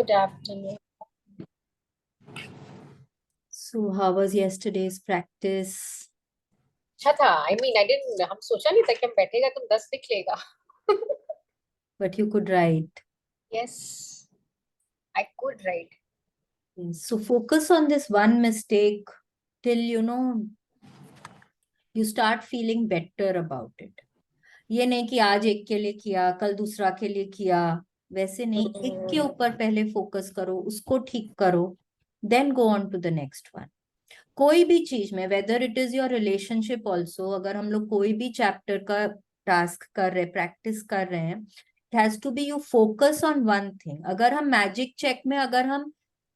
Good afternoon. So how was yesterday's practice? अच्छा था। I didn't, हम सोचा नहीं था कि हम बैठेगा तुम 10 लिख लेगा. But you could write. Yes, I could write. So focus on this one mistake till you start feeling better about it. ये नहीं कि आज एक के लिए किया, कल दूसरा के लिए किया, वैसे नहीं. एक के ऊपर पहले फोकस करो, उसको ठीक करो, then go on to the next one. कोई भी चीज में, whether it is your relationship also, अगर हम लोग कोई भी चैप्टर का टास्क कर रहे, प्रैक्टिस कर रहे हैं, it has to be you focus on one thing. अगर हम मैजिक चेक में अगर हम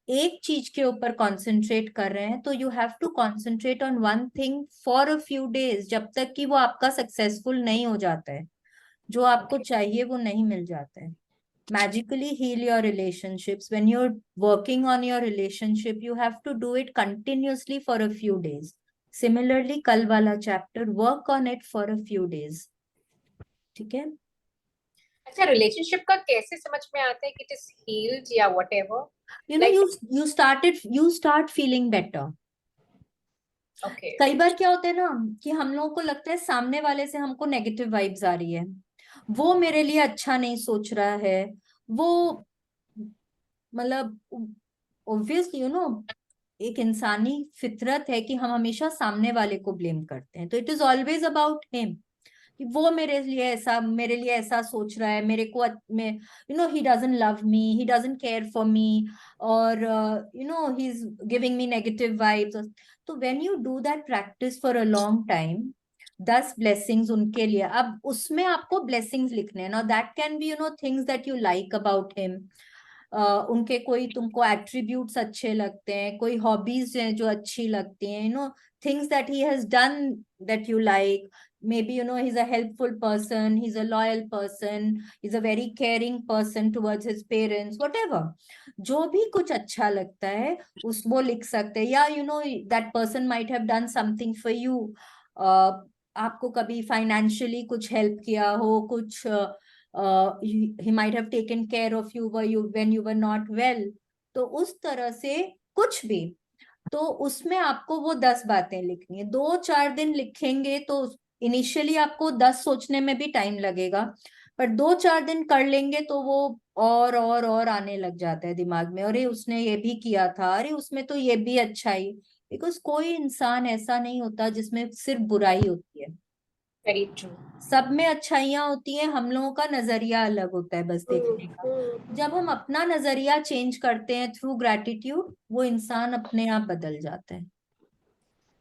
एक चीज के ऊपर कॉन्सेंट्रेट कर रहे हैं, तो you have to concentrate on one thing for a few days, जब तक कि वो आपका सक्सेसफुल नहीं हो जाता है, जो आपको चाहिए वो नहीं मिल जाता है. Magically heal your relationships. When you're working on your relationship, you have to do it continuously for a few days. Similarly, कल वाला chapter, work on it for a few days. ठीक है? अच्छा, रिलेशनशिप का कैसे समझ में आता है कि इट इज हील्ड या whatever? You know, you start feeling better. Okay. कई बार क्या होता है ना कि हम लोगों को लगता है सामने वाले से हमको नेगेटिव वाइब्स आ रही है, वो मेरे लिए अच्छा नहीं सोच रहा है, वो मतलब ऑब्वियसली एक इंसानी फितरत है कि हम हमेशा सामने वाले को ब्लेम करते हैं. तो it is always about him, कि वो मेरे लिए ऐसा सोच रहा है, मेरे को में he doesn't love me, he doesn't care for me, और he is giving me negative vibes. तो when you do that practice for a long time, 10 blessings उनके लिए, अब उसमें आपको ब्लेसिंग्स लिखने हैं ना. That can be things that you like about him. उनके कोई तुमको एट्रीब्यूट्स अच्छे लगते हैं, कोई हॉबीज हैं जो अच्छी लगती हैं, things that he has done that you like. Maybe he's a helpful person, he's a loyal person, he's a very caring person towards his parents, whatever. जो भी कुछ अच्छा लगता है उस वो लिख सकते हैं. या that person might have done something for you. आपको कभी फाइनेंशियली कुछ हेल्प किया हो, कुछ he might have taken care of you when you were not well. तो उस तरह से कुछ भी, तो उसमें आपको वो 10 बातें लिखनी है. 2-4 दिन लिखेंगे तो इनिशियली आपको 10 सोचने में भी टाइम लगेगा, पर 2-4 दिन कर लेंगे तो वो और आने लग जाता है दिमाग में. अरे उसने ये भी किया था, अरे उसमें तो ये भी अच्छा ही. बिकॉज कोई इंसान ऐसा नहीं होता जिसमें सिर्फ बुराई होती है. Very true. सब में अच्छाइयां होती हैं, हम लोगों का नजरिया अलग होता है बस देखने का. जब हम अपना नजरिया चेंज करते हैं थ्रू ग्रैटिट्यूड, वो इंसान अपने आप बदल जाता है.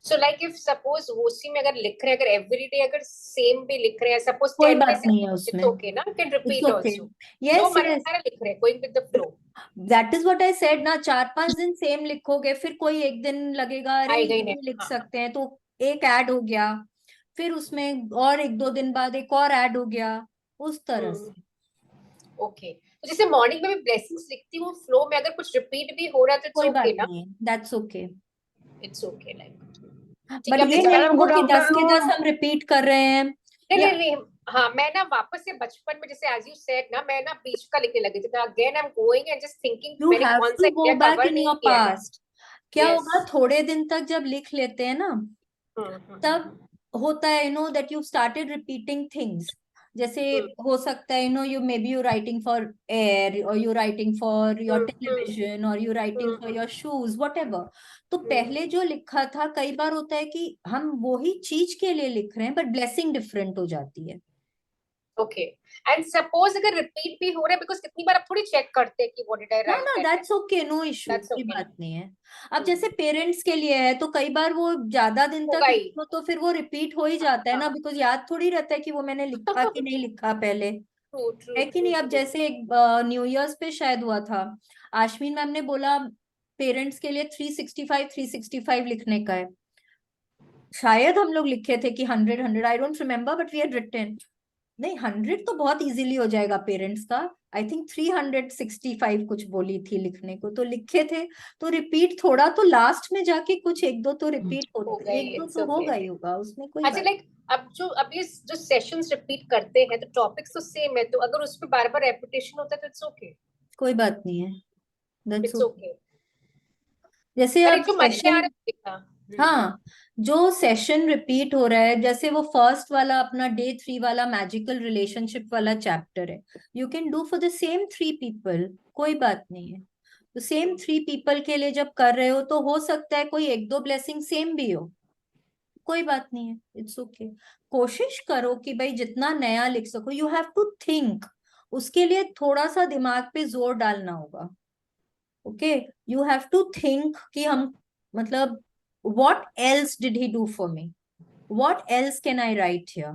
सो लाइक इफ सपोज उसी में अगर लिख रहे हैं, अगर एवरीडे अगर सेम भी लिख रहे हैं, सपोज कोई 10 बात days, नहीं है इट्स उसमें. ओके ना, can it's repeat okay. Also. जो यस मन यस, आ रहा है लिख रहे हैं, going with the flow. That is what I said ना. 4-5 दिन सेम लिखोगे, फिर कोई एक दिन लगेगा अरे आएगा ये ही नहीं. भी लिख हाँ. सकते हैं, तो एक ऐड हो गया, फिर उसमें और 1-2 दिन बाद एक और ऐड हो गया, उस तरह से. ओके. तो जैसे मॉर्निंग में भी ब्लेसिंग्स लिखती हूँ फ्लो में, अगर कुछ रिपीट भी हो रहा है तो इट्स कोई ओके बात ना? नहीं है, that's okay. It's okay like. ठीक बट है, ये अब नहीं मैडम हो गुड कि 10 के 10 आफ्टरनून. हम रिपीट कर रहे हैं. नहीं या नहीं नहीं. हाँ, मैं ना वापस से बचपन में जैसे एज यू सेड ना, मैं ना बीच का लिखने लगी थी. Again I am going and just thinking you मैंने हैव कौन सा to go area back cover in नहीं योर किया है. पास्ट. क्या यस. होगा, थोड़े दिन तक जब लिख लेते हैं ना, तब हम्म. होता है that you started repeating things. जैसे हो सकता है you may be you writing for air, और you writing for your television, और you writing for your shoes, whatever. तो पहले जो लिखा था, कई बार होता है कि हम वही चीज के लिए लिख रहे हैं, बट ब्लेसिंग डिफरेंट हो जाती है. ओके. एंड सपोज अगर रिपीट भी हो रहा है, बिकॉज कितनी बार आप थोड़ी चेक करते हैं कि व्हाट डिड आई ना राइट ना, that. That's okay, no issue, that's कोई ओके बात ना. नहीं है. अब जैसे पेरेंट्स के लिए है, तो कई बार वो ज्यादा दिन तक होगा ही. लिखो तो फिर वो रिपीट हो ही जाता है ना, हाँ. बिकॉज याद थोड़ी रहता है कि वो मैंने लिखा कि नहीं लिखा पहले. ट्रू ट्रू है कि ट्रू नहीं. अब ट्रू. जैसे एक न्यू ईयर्स पे शायद हुआ था, आश्विन मैम ने बोला पेरेंट्स के लिए 365 लिखने का है. शायद हम लोग लिखे थे कि 100 I don't remember, but we had written. नहीं, 100 तो बहुत इजीली हो जाएगा पेरेंट्स का. आई थिंक 365 कुछ बोली थी लिखने को, तो लिखे थे. तो रिपीट थोड़ा तो लास्ट में जाके कुछ एक दो तो रिपीट हो होते, गई, एक दो इट्स तो ओके. होगा ही होगा, उसमें कोई अच्छा बात. लाइक अब ये जो सेशंस रिपीट करते हैं तो टॉपिक्स तो सेम है, तो अगर उसमें बार बार रेपिटेशन होता है तो इट्स ओके. कोई बात नहीं है. That's it's okay. ओके। जैसे अरे अब जो मन में आ सेशन, रहा है लिखना। हाँ, जो सेशन रिपीट हो रहा है, जैसे वो फर्स्ट वाला अपना डे 3 वाला मैजिकल रिलेशनशिप वाला चैप्टर है, you can do for the same 3 people, कोई बात नहीं है। तो सेम 3 पीपल के लिए जब कर रहे हो तो हो सकता है कोई 1-2 ब्लेसिंग सेम भी हो, कोई बात नहीं है, इट्स ओके। कोशिश करो कि भाई जितना नया लिख सको, यू हैव टू थिंक, उसके लिए थोड़ा सा दिमाग पे जोर डालना होगा। Okay, you have to think कि हम, मतलब, what else did he do for me, what else can I write here?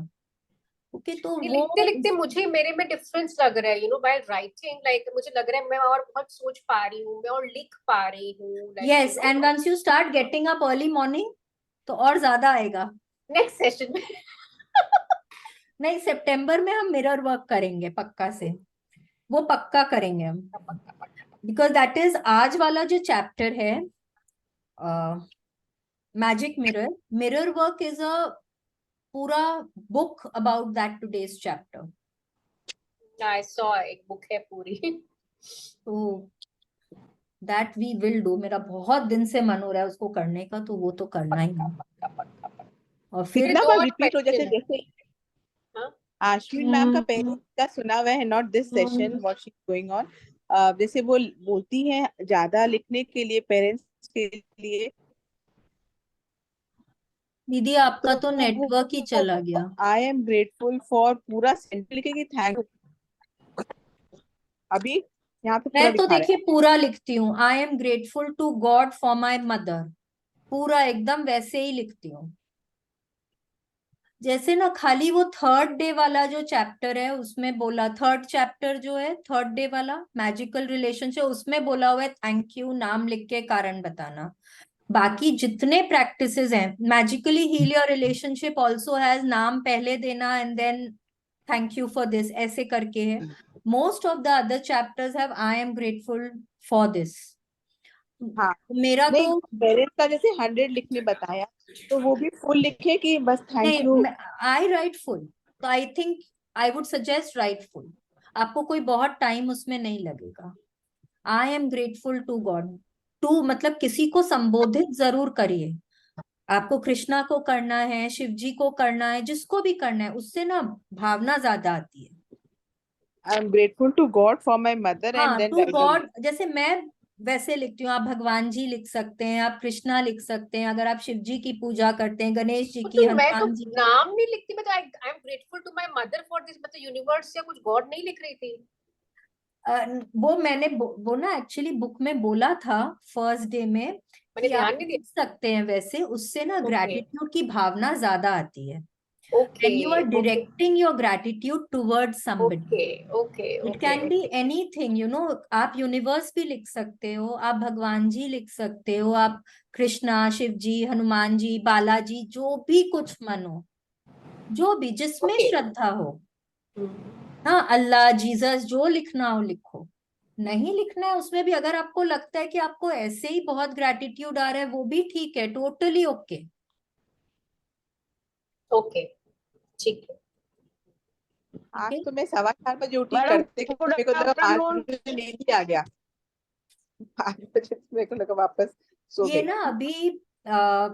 Okay, तो ये वो लिखते लिखते मुझे मेरे में डिफरेंस लग रहा है, व्हाइल राइटिंग, लाइक मुझे लग रहा है मैं और बहुत सोच पा रही हूँ, मैं और लिख पा रही हूँ, like yes, and once you start getting up early morning तो और ज्यादा आएगा। नेक्स्ट सेशन में। नहीं, सितंबर में हम मिरर वर्क करेंगे पक्का से, वो पक्का करेंगे हम, बिकॉज दैट इज आज वाला जो चैप्टर है, magic mirror, mirror work is a पूरा book about that today's chapter. I saw एक बुक है पूरी। तो दैट वी विल डू, मेरा बहुत दिन से मन हो रहा है उसको करने का, तो वो तो करना ही पक्का है। पक्का पक्का पक्का। और मेरे फिर कितना दो बार और रिपीट हो, जैसे क्वेश्चन है। जैसे हाँ आश्विन मैम का पहले का सुना हुआ है, not this session what she going on. जैसे वो बोलती हैं ज्यादा लिखने के लिए पेरेंट्स के लिए, दीदी आपका तो नेटवर्क ही चला गया। आई एम ग्रेटफुल फॉर पूरा सेंटेंस लिखेगी, थैंक। अभी यहाँ पे पूरा मैं तो दिखा रहा देखिए पूरा लिखती हूँ, I am grateful to God for my mother, पूरा एकदम वैसे ही लिखती हूँ। जैसे ना खाली वो थर्ड डे वाला जो चैप्टर है उसमें बोला, थर्ड चैप्टर जो है थर्ड डे वाला मैजिकल रिलेशनशिप, उसमें बोला हुआ है थैंक यू नाम लिख के कारण बताना। बाकी जितने प्रैक्टिसेस हैं, magically heal your relationship also has नाम पहले देना and then thank you for this, ऐसे करके है। Most of the other chapters have I am grateful for this. है। हाँ, मेरा तो नहीं, पेरेंट्स का जैसे 100 लिखने बताया, तो वो भी फुल लिखे कि बस थैंक यू। नहीं, आई राइट फुल, तो I think I would suggest write full, आपको कोई बहुत टाइम उसमें नहीं लगेगा। I am grateful to God, to मतलब किसी को संबोधित जरूर करिए, आपको कृष्णा को करना है, शिव जी को करना है, जिसको भी करना है, उससे ना भावना ज्यादा आती है। I am grateful to God for my mother and हाँ, then to write the God, जैसे मैं वैसे लिखती हूँ, आप भगवान जी लिख सकते हैं, आप कृष्णा लिख सकते हैं, अगर आप शिव जी की पूजा करते हैं, गणेश जी की, तो मैं तो हनुमान जी की। नाम नहीं लिखती, मैं तो I am grateful to my mother for this, मैं तो यूनिवर्स या कुछ गॉड नहीं लिख रही थी। वो मैंने वो ना एक्चुअली बुक में बोला था फर्स्ट डे में मैंने कि आप ध्यान नहीं लिख दिया। सकते हैं वैसे, उससे ना ओके ग्रैटिट्यूड की भावना ज्यादा आती है, okay and you are okay directing your gratitude towards somebody. Okay okay it okay. Can be anything, you know, आप यूनिवर्स भी लिख सकते हो, आप भगवान जी लिख सकते हो, आप कृष्णा, शिव जी, हनुमान जी, बालाजी, जो भी कुछ मन हो, जो भी जिसमें ओके श्रद्धा हो। हाँ, अल्लाह, जीसस, जो लिखना हो लिखो, नहीं लिखना है उसमें भी अगर आपको लगता है कि आपको ऐसे ही बहुत ग्रैटिट्यूड आ रहा है, वो भी ठीक है, टोटली ओके। ओके ठीक है। आज ओके, तो मैं 4:15 बजे उठी, मैडम करते करते गुड मेरे को लगा 5 आफ्टरनून। बजे नींद ही आ गया। 5 बजे मेरे को लगा वापस सो ये गई। ना अभी आ,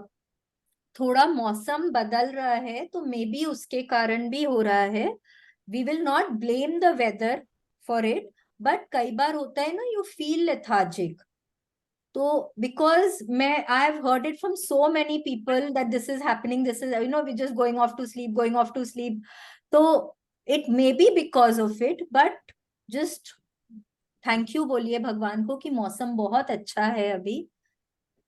थोड़ा मौसम बदल रहा है, तो मे बी उसके कारण भी हो रहा है। We will not blame the weather for it, but कई बार होता है ना, यू फील लेथार्जिक, तो बिकॉज मैं I have heard it from so many people that this is happening, this is, you know, we just going off to sleep, going off to sleep. तो it may be because of it, but just thank you बोलिए भगवान को कि मौसम बहुत अच्छा है अभी,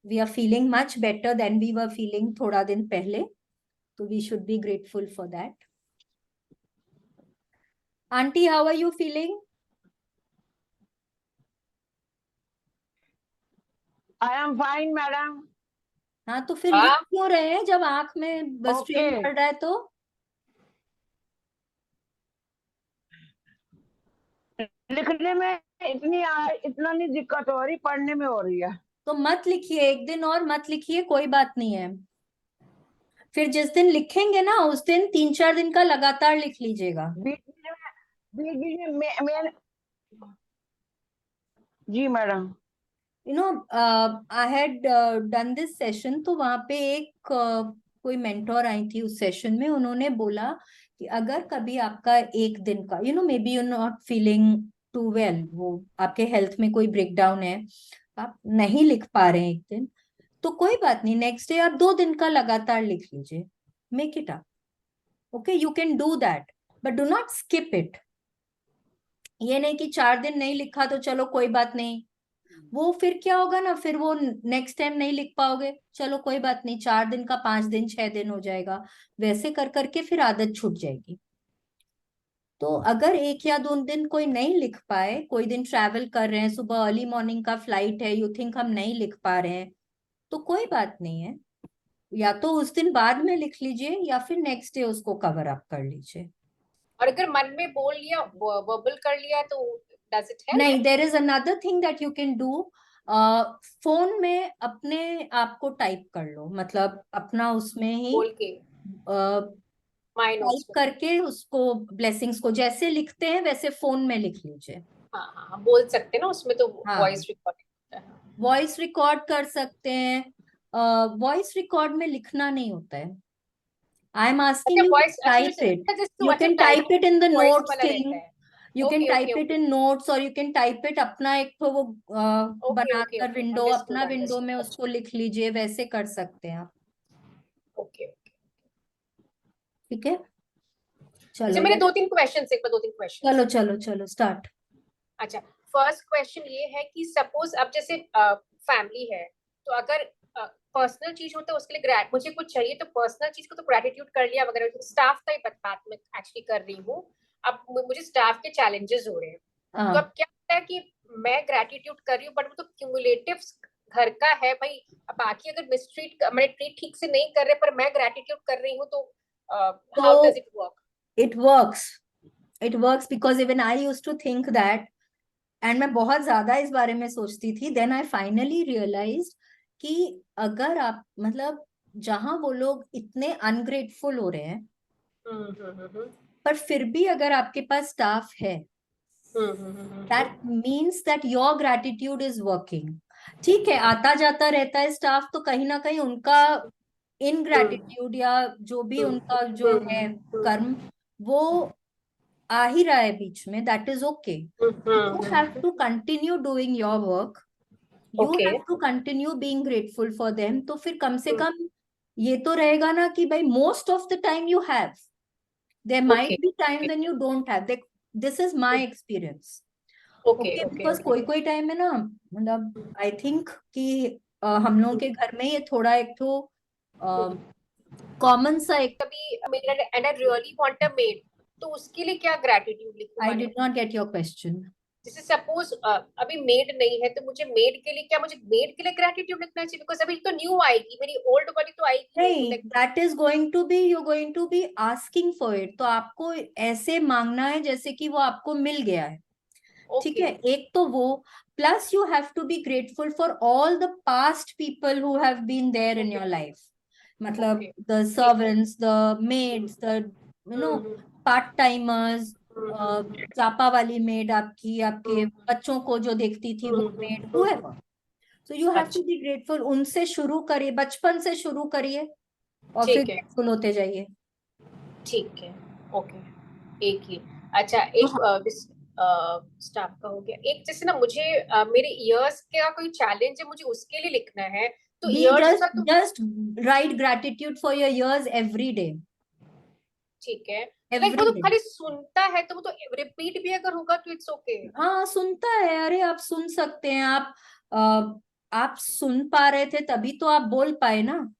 we are feeling much better than we were feeling थोड़ा दिन पहले, तो we should be grateful for that. Aunty, how are you feeling? I am fine madam. हाँ, तो फिर लिख हाँ क्यों रहे हैं जब आंख में बस ओके, स्ट्रेन पड़ रहा है? तो लिखने में इतना नहीं दिक्कत हो रही, पढ़ने में हो रही है। तो मत लिखिए, एक दिन और मत लिखिए, कोई बात नहीं है। फिर जिस दिन लिखेंगे ना उस दिन 3-4 दिन का लगातार लिख लीजिएगा। बीच बीच में जी madam. I had done this session, तो वहां पे एक कोई मेंटोर आई थी उस सेशन में, उन्होंने बोला कि अगर कभी आपका एक दिन का may B you not feeling too well, वो आपके हेल्थ में कोई ब्रेकडाउन है, आप नहीं लिख पा रहे हैं एक दिन, तो कोई बात नहीं, नेक्स्ट डे आप 2 दिन का लगातार लिख लीजिए, make it up, okay, you can do that, but do not skip it. ये नहीं कि 4 दिन नहीं लिखा तो चलो कोई बात नहीं, वो फिर क्या होगा ना, फिर वो नेक्स्ट टाइम नहीं लिख पाओगे, चलो कोई बात नहीं, 4 दिन का 5 दिन 6 दिन हो जाएगा, वैसे कर करके फिर आदत छूट जाएगी। तो अगर 1 या 2 दिन कोई नहीं लिख पाए, कोई दिन ट्रैवल कर रहे हैं, सुबह अर्ली मॉर्निंग का फ्लाइट है, यू थिंक हम नहीं लिख पा रहे हैं, तो कोई बात नहीं है, या तो उस दिन बाद में लिख लीजिए या फिर नेक्स्ट डे उसको कवर अप कर लीजिए। और अगर मन में बोल लिया, वर्बल कर लिया, तो डज इट हेल्प? नहीं, there is another thing that you can do, phone में अपने आप को टाइप कर लो, मतलब अपना उसमें ही बोल के माय नोट्स टाइप में। करके उसको, ब्लेसिंग्स को जैसे लिखते हैं वैसे फोन में लिख लीजिए। हाँ हाँ, बोल सकते हैं ना उसमें, तो हाँ, वॉइस रिकॉर्डिंग होता है। वॉइस रिकॉर्ड कर सकते हैं, वॉइस रिकॉर्ड में लिखना नहीं होता है, आई एम अच्छा आस्किंग यू वॉइस, अच्छा टाइप इट, अच्छा जस्ट यू अच्छा can type type it in the voice notes वाला रहता थिंग, है। You can okay okay type it okay in notes, और यू कैन टाइप इट अपना एक तो वो ओके ओके बनाकर ओके, विंडो, अंडरस्टूड अपना विंडो में अंडरस्टूड। उसको लिख लीजिए, वैसे कर सकते हैं आप। ओके। ठीक है, अच्छा चलो मेरे दो तीन क्वेश्चन, एक बार दो तीन चलो क्वेश्चन। चलो चलो स्टार्ट। अच्छा, फर्स्ट क्वेश्चन ये है कि सपोज अब जैसे फैमिली है, तो अगर पर्सनल चीज होता है उसके लिए ग्रैट, मुझे कुछ चाहिए तो पर्सनल चीज को तो ग्रेटिट्यूड कर लिया वगैरह, स्टाफ का ही बात मैं एक्चुअली कर रही हूँ। अब मुझे स्टाफ के चैलेंजेस हो रहे हैं, तो अब हाँ, क्या होता है कि मैं ग्रेटिट्यूड कर रही हूँ, बट वो तो क्यूमुलेटिव घर का है भाई। अब बाकी अगर मिसट्रीट, मैंने ट्रीट ठीक से नहीं कर रहे, पर मैं ग्रेटिट्यूड कर रही हूँ, तो हाउ डज तो it work? It works, it works because even I used to think that, and मैं बहुत ज्यादा इस बारे में सोचती थी, देन आई फाइनली रियलाइज्ड कि अगर आप, मतलब जहां वो लोग इतने अनग्रेटफुल हो रहे हैं, पर फिर भी अगर आपके पास स्टाफ है, that means that your gratitude is working. ठीक है, आता जाता रहता है स्टाफ, तो कहीं ना कहीं उनका इनग्रेटिट्यूड या जो भी उनका जो है कर्म, वो आ ही रहा है बीच में, that is okay, you have to continue doing your work, you okay have to continue being grateful for them, तो फिर कम से कम ये तो रहेगा ना कि भाई most of the time you have, there okay might be time when you don't have, this is my experience. Okay okay, okay because okay. कोई कोई टाइम है ना, मतलब आई थिंक कि हम लोगों के घर में ये थोड़ा एक तो कॉमन सा एक, कभी मेरा and I really want a made, तो उसके लिए क्या ग्रेटिट्यूड लिखूं आई मैंने? Did not get your question. जैसे सपोज अभी मेड नहीं है, तो मुझे मेड के लिए क्या, मुझे मेड के लिए ग्रेटिट्यूड लिखना चाहिए? बिकॉज अभी तो न्यू आएगी, मेरी ओल्ड वाली तो आएगी नहीं, नहीं, like that is going to be, you going to be asking for it, तो आपको ऐसे मांगना है जैसे कि वो आपको मिल गया है। ठीक ओके है, एक तो वो, plus you have to be grateful for all the past people who have been there in your life, मतलब ओके, द ठीक है। Servants, the maids, the part timers, जापा वाली मेड आपकी, आपके बच्चों को जो देखती थी वो maid, however, so you have to अच्छा बी ग्रेटफुल, उनसे शुरू करिए, बचपन से शुरू करिए और फिर ठीक है, ग्रेटफुल होते जाइए। ठीक है, ओके। एक ही, अच्छा तो एक स्टाफ का हो गया, एक जैसे ना मुझे मेरे ईयर्स का कोई चैलेंज है, मुझे उसके लिए लिखना है, तो बी ईयर्स जस्ट का तो just right gratitude for your ears every day, ठीक है। लाइक वो एवरी तो डे। खाली सुनता है, तो वो तो रिपीट भी अगर होगा तो इट्स ओके। हाँ, सुनता है, अरे आप सुन सकते हैं, आप सुन पा रहे थे तभी तो आप बोल पाए ना, हाँ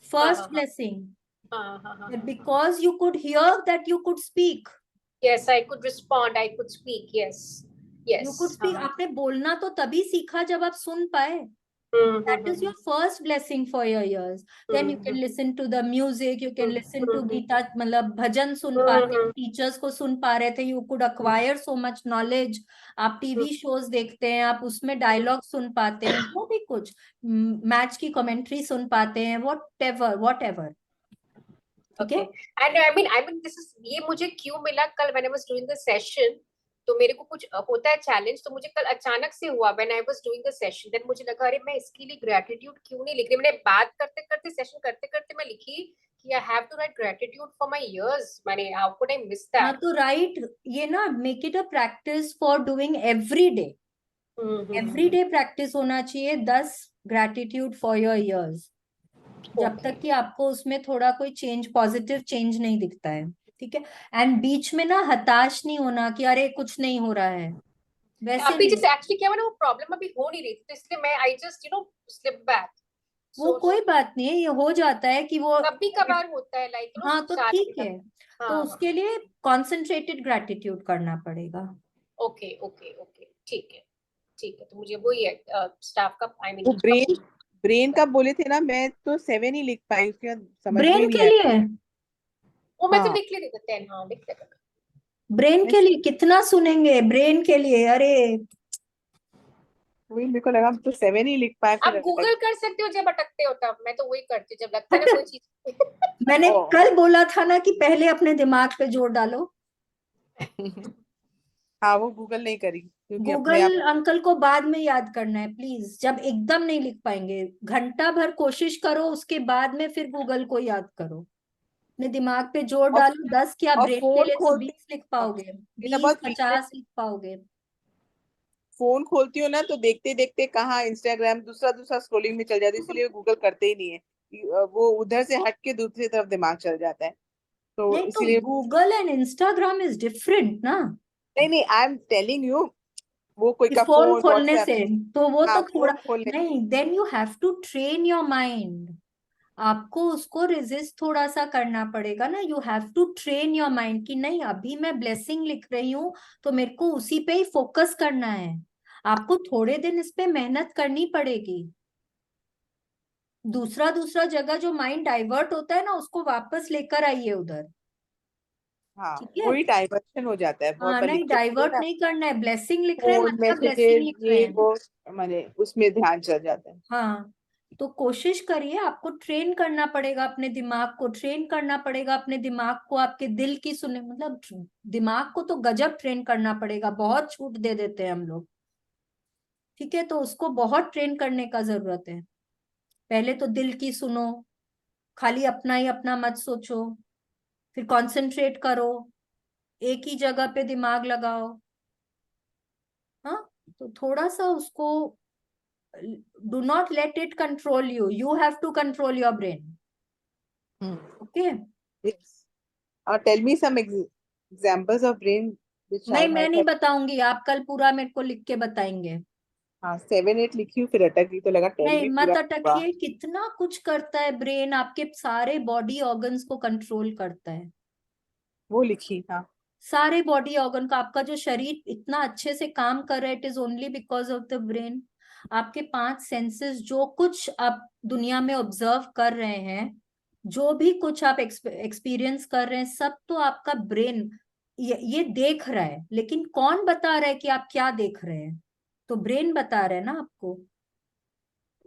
फर्स्ट हाँ हाँ ब्लेसिंग, हाँ हाँ हाँ हाँ। Because you could hear that you could speak, yes I could respond, I could speak, yes you yes. Could हाँ स्पीक, हाँ। आपने बोलना तो तभी सीखा जब आप सुन पाए, that is your hmm. first blessing for your ears, then you can listen to the music, you can listen to Gita, मतलब भजन सुन पाते हो, टीचर्स को सुन पा रहे थे, you could acquire so much knowledge, आप टीवी शोज देखते हैं, आप उसमें डायलॉग सुन पाते हैं, जो भी कुछ, मैच की कमेंट्री सुन पाते हैं, वॉट एवर, ठीक ओके है। And I mean this is, ये मुझे क्यों मिला कल when I was doing the session, तो मेरे को कुछ होता है चैलेंज, तो मुझे कल अचानक से हुआ when I was doing the session, then मुझे लगा अरे मैं इसके लिए ग्रेटिट्यूड क्यों नहीं लिख रही। मैंने बात करते करते सेशन करते करते मैं लिखी कि I have to write gratitude for my ears. मैंने हाउ कुड आई मिस हाँ दैट। तो राइट, ये ना make it a practice for doing every day. Every day practice होना चाहिए 10 ग्रेटिट्यूड फॉर योर ईयर्स, जब तक कि आपको उसमें थोड़ा कोई चेंज, पॉजिटिव चेंज नहीं दिखता है। ठीक है। एंड बीच में ना हताश नहीं होना कि अरे कुछ नहीं हो रहा है, वैसे अभी नहीं। जैसे एक्चुअली क्या हुआ ना, वो प्रॉब्लम अभी हो नहीं रही थी, तो इसलिए मैं आई जस्ट स्लिप बैक। वो कोई बात नहीं है, ये हो जाता है कि वो, कभी कभार होता है लाइक हाँ तो ठीक है। तो हाँ उसके लिए कॉन्सेंट्रेटेड ग्रेटिट्यूड करना पड़ेगा। ओके ओके ओके ठीक है ठीक है। तो मुझे वही है स्टाफ का आई मीन वो ब्रेन का बोले थे ना, मैं तो 7 ही लिख पाई, उसके बाद समझ में ब्रेन नहीं के आया। लिए, वो मैं तो हाँ लिख लेती थी 10। हाँ लिख लेते। ब्रेन के लिए कितना सुनेंगे, ब्रेन के लिए, अरे वही मेरे को लगा, तो 7 ही लिख पाए आप फिर गूगल कर सकते हो जब अटकते हो तब। मैं तो वही करती हूँ जब लगता है ना कोई चीज। मैंने ओ कल बोला था ना कि पहले अपने दिमाग पे जोर डालो। हाँ, वो गूगल नहीं करी क्योंकि अपने आप। गूगल अंकल को बाद में याद करना है प्लीज, जब एकदम नहीं लिख पाएंगे घंटा भर कोशिश करो, उसके बाद में फिर गूगल को याद करो। अपने दिमाग पे जोर और डालो, 10 क्या, और ब्रेन के फोन लिए तो खोलती 20 लिख हाँ, पाओगे, ये तो 20 बहुत पीछे। 50 लिख पाओगे। फोन खोलती हूँ ना तो देखते देखते कहाँ इंस्टाग्राम दूसरा दूसरा स्क्रोलिंग में चल जाती है, इसलिए गूगल करते ही नहीं है। वो उधर से हट के दूसरी तरफ दिमाग चल जाता है, तो नहीं तो इसलिए। Google and Instagram is different ना, नहीं नहीं, आई एम टेलिंग यू, वो कोई कि का फोन फोन खोलने व्हाट्सएप। से, तो वो हाँ, तो थोड़ा, फोन खोलने। नहीं, then you have to train your mind. आपको उसको रेजिस्ट थोड़ा सा करना पड़ेगा ना, you have to train your mind कि नहीं अभी मैं ब्लेसिंग लिख रही हूँ तो मेरे को उसी पे ही फोकस करना है। आपको थोड़े दिन इस पे मेहनत करनी पड़ेगी। दूसरा दूसरा जगह जो माइंड डाइवर्ट होता है ना, उसको वापस लेकर आइए उधर। हाँ, ठीक है। वही डाइवर्शन हो जाता है बहुत हाँ बार नहीं, लिखते लिखते डाइवर्ट ना। नहीं करना है, ब्लेसिंग लिख रहे हैं फोन मतलब ब्लेसिंग मैसेजेस लिख रहे ये हैं। वो, माने उसमें ध्यान चल जाता है। हाँ तो कोशिश करिए, आपको ट्रेन करना पड़ेगा अपने दिमाग को, ट्रेन करना पड़ेगा अपने दिमाग को आपके दिल की सुने, मतलब दिमाग को तो गजब ट्रेन करना पड़ेगा, बहुत छूट दे देते हैं हम लोग। ठीक है, तो उसको बहुत ट्रेन करने का जरूरत है। पहले तो दिल की सुनो, खाली अपना ही अपना मत सोचो, फिर कंसंट्रेट करो, एक ही जगह पे दिमाग लगाओ। हाँ तो थोड़ा सा उसको, do not let it control you, you have to control your brain. Okay. Yes. Tell me some examples of brain which I नहीं मैं might नहीं have. बताऊंगी, आप कल पूरा मेरे को लिख के बताएंगे। हाँ, 7 8 लिखी हूँ, फिर अटक गई तो लगा 10 नहीं भी मत पूरा होगा। अटकिए, कितना कुछ करता है ब्रेन, आपके सारे बॉडी ऑर्गन्स को कंट्रोल करता है। वो लिखी, हाँ। सारे बॉडी ऑर्गन का, आपका जो शरीर इतना अच्छे से काम कर रहा है, it is only because of the brain. आपके 5 सेंसेस, जो कुछ आप दुनिया में ऑब्जर्व कर रहे हैं, जो भी कुछ आप एक्सपीरियंस कर रहे हैं, सब तो आपका ब्रेन ये देख रहा है। लेकिन कौन बता रहा है कि आप क्या देख रहे हैं? तो ब्रेन बता रहा है ना आपको।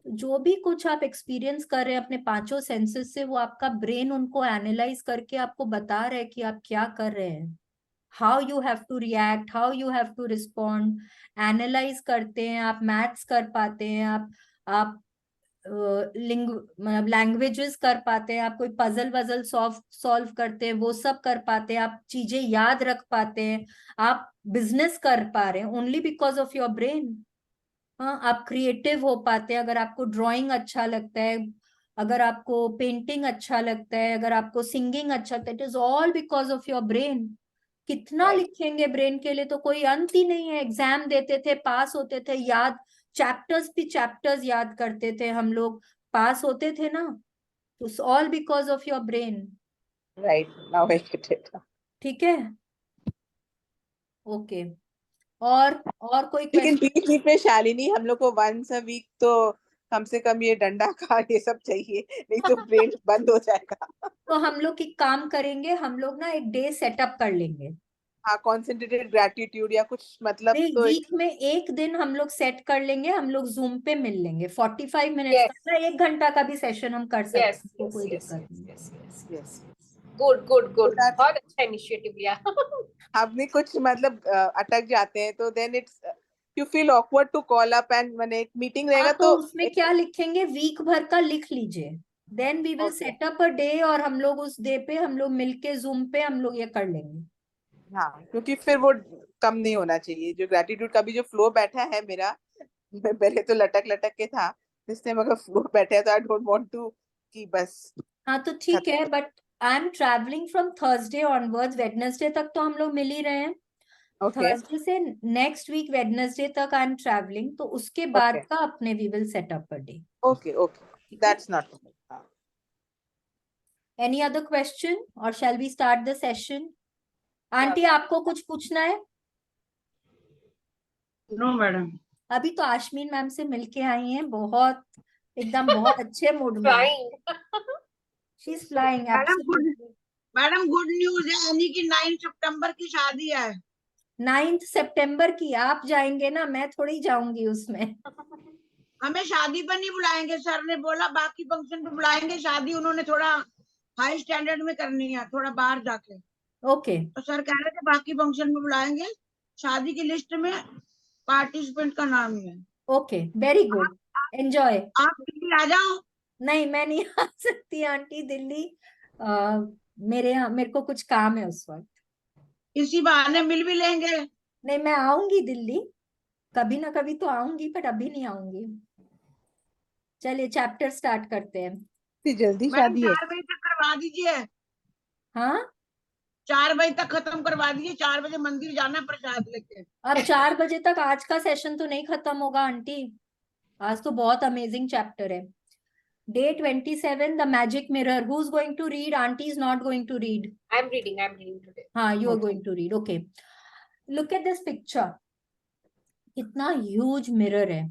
जो भी कुछ आप एक्सपीरियंस कर रहे हैं अपने 5 सेंसेस से, वो आपका ब्रेन उनको एनालाइज करके आपको बता रहा है कि आप क्या कर रहे हैं, how you have to react, how you have to respond. Analyse करते हैं आप, मैथ्स कर पाते हैं आप मतलब लैंग्वेजेस कर पाते हैं, आप कोई पजल वजल सॉल्व करते हैं, वो सब कर पाते हैं, आप चीजें याद रख पाते हैं, आप बिजनेस कर पा रहे हैं only because of your brain. हाँ आप क्रिएटिव हो पाते हैं अगर आपको ड्राइंग अच्छा लगता है, अगर आपको पेंटिंग अच्छा लगता है, अगर आपको सिंगिंग अच्छा लगता है, it is all because of your brain. कितना राइट। लिखेंगे ब्रेन के लिए, तो कोई अंत ही नहीं है। एग्जाम देते थे, पास होते थे, याद, चैप्टर्स भी चैप्टर्स याद करते थे हम लोग, पास होते थे ना। तो all because of your brain. Right, now I get it. ठीक है। ओके। और कोई लेकिन क्वेश्चन? बीच बीच में शालिनी, हम लोग को वंस अ वीक तो कम से कम ये डंडा का ये सब चाहिए, नहीं तो ब्रेन बंद हो जाएगा। तो हम लोग एक काम करेंगे, हम लोग ना एक डे सेटअप कर लेंगे। हाँ, कॉन्सेंट्रेटेड ग्रेटिट्यूड या कुछ मतलब नहीं, तो वीक में एक दिन हम लोग सेट कर लेंगे, हम लोग जूम पे मिल लेंगे, 45 मिनट्स यस का, 1 घंटा का भी सेशन हम कर सकते यस हैं, तो यस कोई यस दिक्कत यस नहीं। Yes yes. Yes. Good good good, that- बहुत अच्छा इनिशिएटिव लिया। हमने कुछ मतलब अटक जाते हैं तो then it's you feel awkward to call up and मैंने एक मीटिंग रहेगा हाँ, तो तो उसमें क्या लिखेंगे, वीक भर का लिख लीजिए, then we will Okay. Set up a day, और हम लोग उस डे पे हम लोग मिलके जूम पे हम लोग ये कर लेंगे। हाँ, क्योंकि फिर वो कम नहीं होना चाहिए। जो ग्रेटिट्यूड का भी जो फ्लो बैठा है मेरा, मैं पहले तो लटक लटक के था, इस टाइम अगर फ्लो बैठा है तो आई डोंट वांट टू कि बस हाँ तो ठीक है, but I am travelling from Thursday onwards, Wednesday तक तो हम लोग मिल ही रहे हैं, ओके थर्सडे से नेक्स्ट वीक वेडनेसडे तक आई एम ट्रैवलिंग, तो उसके बाद ओके का अपने we will set up a day. Okay okay, that's not. Any other question और shall we start the session? Aunty आपको कुछ पूछना है? No madam. अभी तो आशमीन मैम से मिलके आई हैं, बहुत एकदम बहुत अच्छे मूड में, flying. She is flying absolutely. Madam good news है, यानी कि 9 सितंबर की शादी है। 9 सितंबर की आप जाएंगे ना, मैं थोड़ी जाऊंगी उसमें। हमें शादी पर नहीं बुलाएंगे, सर ने बोला बाकी फंक्शन पे बुलाएंगे, शादी उन्होंने थोड़ा हाई स्टैंडर्ड में करनी है, थोड़ा बाहर जाके। ओके तो सर कह रहे थे बाकी फंक्शन में बुलाएंगे, शादी की लिस्ट में पार्टिसिपेंट का नाम ही है। Okay, very good, enjoy. आप दिल्ली आ जाओ। नहीं, मैं नहीं आ सकती आंटी दिल्ली, मेरे को कुछ काम है उस वक्त। इसी बहाने मिल भी लेंगे। नहीं, मैं आऊंगी दिल्ली, कभी ना कभी तो आऊंगी, पर अभी नहीं आऊंगी। चलिए चैप्टर स्टार्ट करते हैं। इतनी जल्दी मैडम शादी है? 4 बजे तक करवा दीजिए, हाँ, 4 बजे तक खत्म करवा दीजिए, 4 बजे मंदिर जाना है प्रसाद लेके। अब 4 बजे तक आज का सेशन तो नहीं खत्म होगा आंटी, आज तो बहुत अमेजिंग चैप्टर है। Day 27, the magic mirror. Who's going to read? Auntie is not going to read. I'm reading today. हाँ, you are Okay. going to read. Okay. Look at this picture. कितना huge mirror है।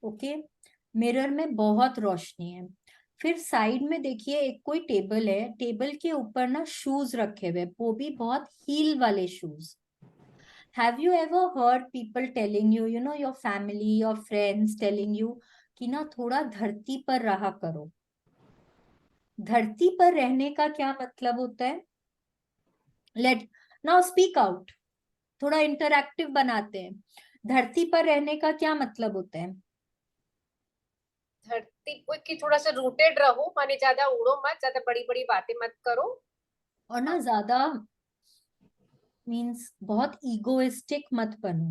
Okay, mirror में बहुत रोशनी है। फिर side में देखिए एक कोई टेबल है, टेबल के ऊपर ना शूज रखे हुए, वो भी बहुत हील वाले shoes. Have you ever heard people telling you, you know, your family, your friends telling you कि ना थोड़ा धरती पर रहा करो? धरती पर रहने का क्या मतलब होता है? लेट नाउ स्पीक आउट, थोड़ा इंटरैक्टिव बनाते हैं। धरती पर रहने का क्या मतलब होता है? धरती पर की थोड़ा सा रूटेड रहो, माने ज्यादा उड़ो मत, ज्यादा बड़ी बड़ी बातें मत करो। और ना ज्यादा मीन्स बहुत ईगोइस्टिक मत बनो,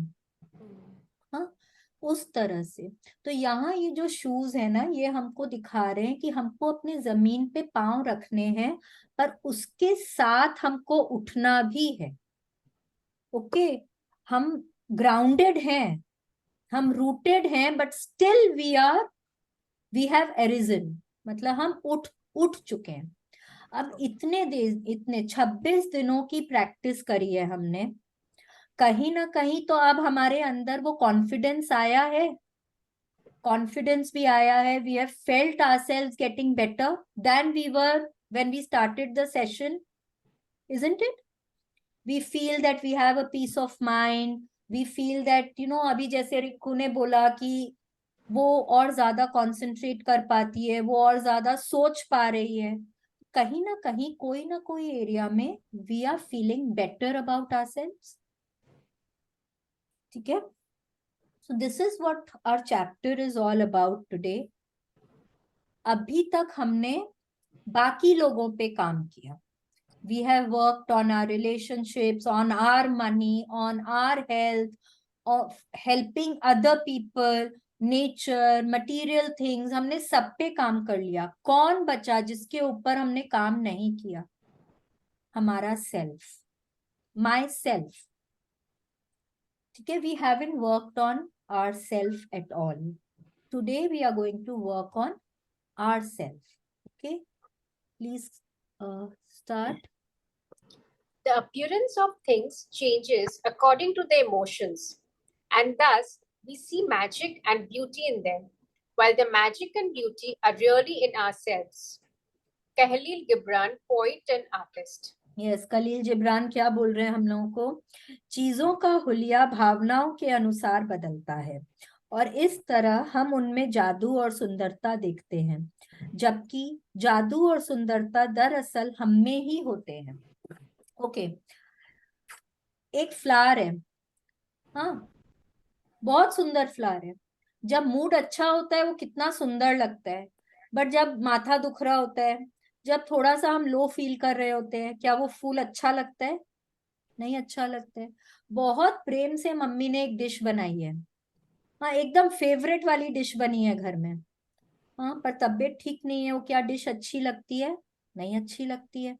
हाँ, उस तरह से। तो यहाँ ये जो शूज है ना, ये हमको दिखा रहे हैं कि हमको अपने जमीन पे पांव रखने हैं, पर उसके साथ हमको उठना भी है। ओके, हम ग्राउंडेड हैं, हम रूटेड हैं, but still we have arisen, मतलब हम उठ चुके हैं। अब इतने 26 दिनों की प्रैक्टिस करी है हमने, कहीं ना कहीं तो अब हमारे अंदर वो कॉन्फिडेंस आया है, कॉन्फिडेंस भी आया है। We have felt ourselves getting better than we were when we started the session, isn't it? We feel that we have a piece of mind, we feel that you know, अभी जैसे रिक्कू ने बोला कि वो और ज्यादा कंसंट्रेट कर पाती है, वो और ज्यादा सोच पा रही है। कहीं ना कोई एरिया में we are feeling better about ourselves. ठीक है, so this is what our chapter is all about today. अभी तक हमने बाकी लोगों पे काम किया, we have worked on our relationships, on our money, on our health, of helping other people, nature, material things, हमने सब पे काम कर लिया। कौन बचा जिसके ऊपर हमने काम नहीं किया? हमारा सेल्फ, माई सेल्फ। ठीक है, we haven't worked on ourself at all. Today we are going to work on ourself. Okay, please start. The appearance of things changes according to their emotions, and thus we see magic and beauty in them, while the magic and beauty are really in ourselves. Kahlil Gibran, poet and artist. Yes, Kahlil Gibran क्या बोल रहे हैं हम लोगों को? चीजों का हुलिया भावनाओं के अनुसार बदलता है, और इस तरह हम उनमें जादू और सुंदरता देखते हैं, जबकि जादू और सुंदरता दरअसल हम में ही होते हैं। ओके, एक फ्लावर है, हाँ, बहुत सुंदर फ्लावर है। जब मूड अच्छा होता है वो कितना सुंदर लगता है, बट जब माथा दुख रहा होता है, जब थोड़ा सा हम लो फील कर रहे होते हैं, क्या वो फूल अच्छा लगता है? नहीं अच्छा लगता है। बहुत प्रेम से मम्मी ने एक डिश बनाई है, हाँ, एकदम फेवरेट वाली डिश बनी है घर में, हाँ, पर तबीयत ठीक नहीं है, वो क्या डिश अच्छी लगती है? नहीं अच्छी लगती है।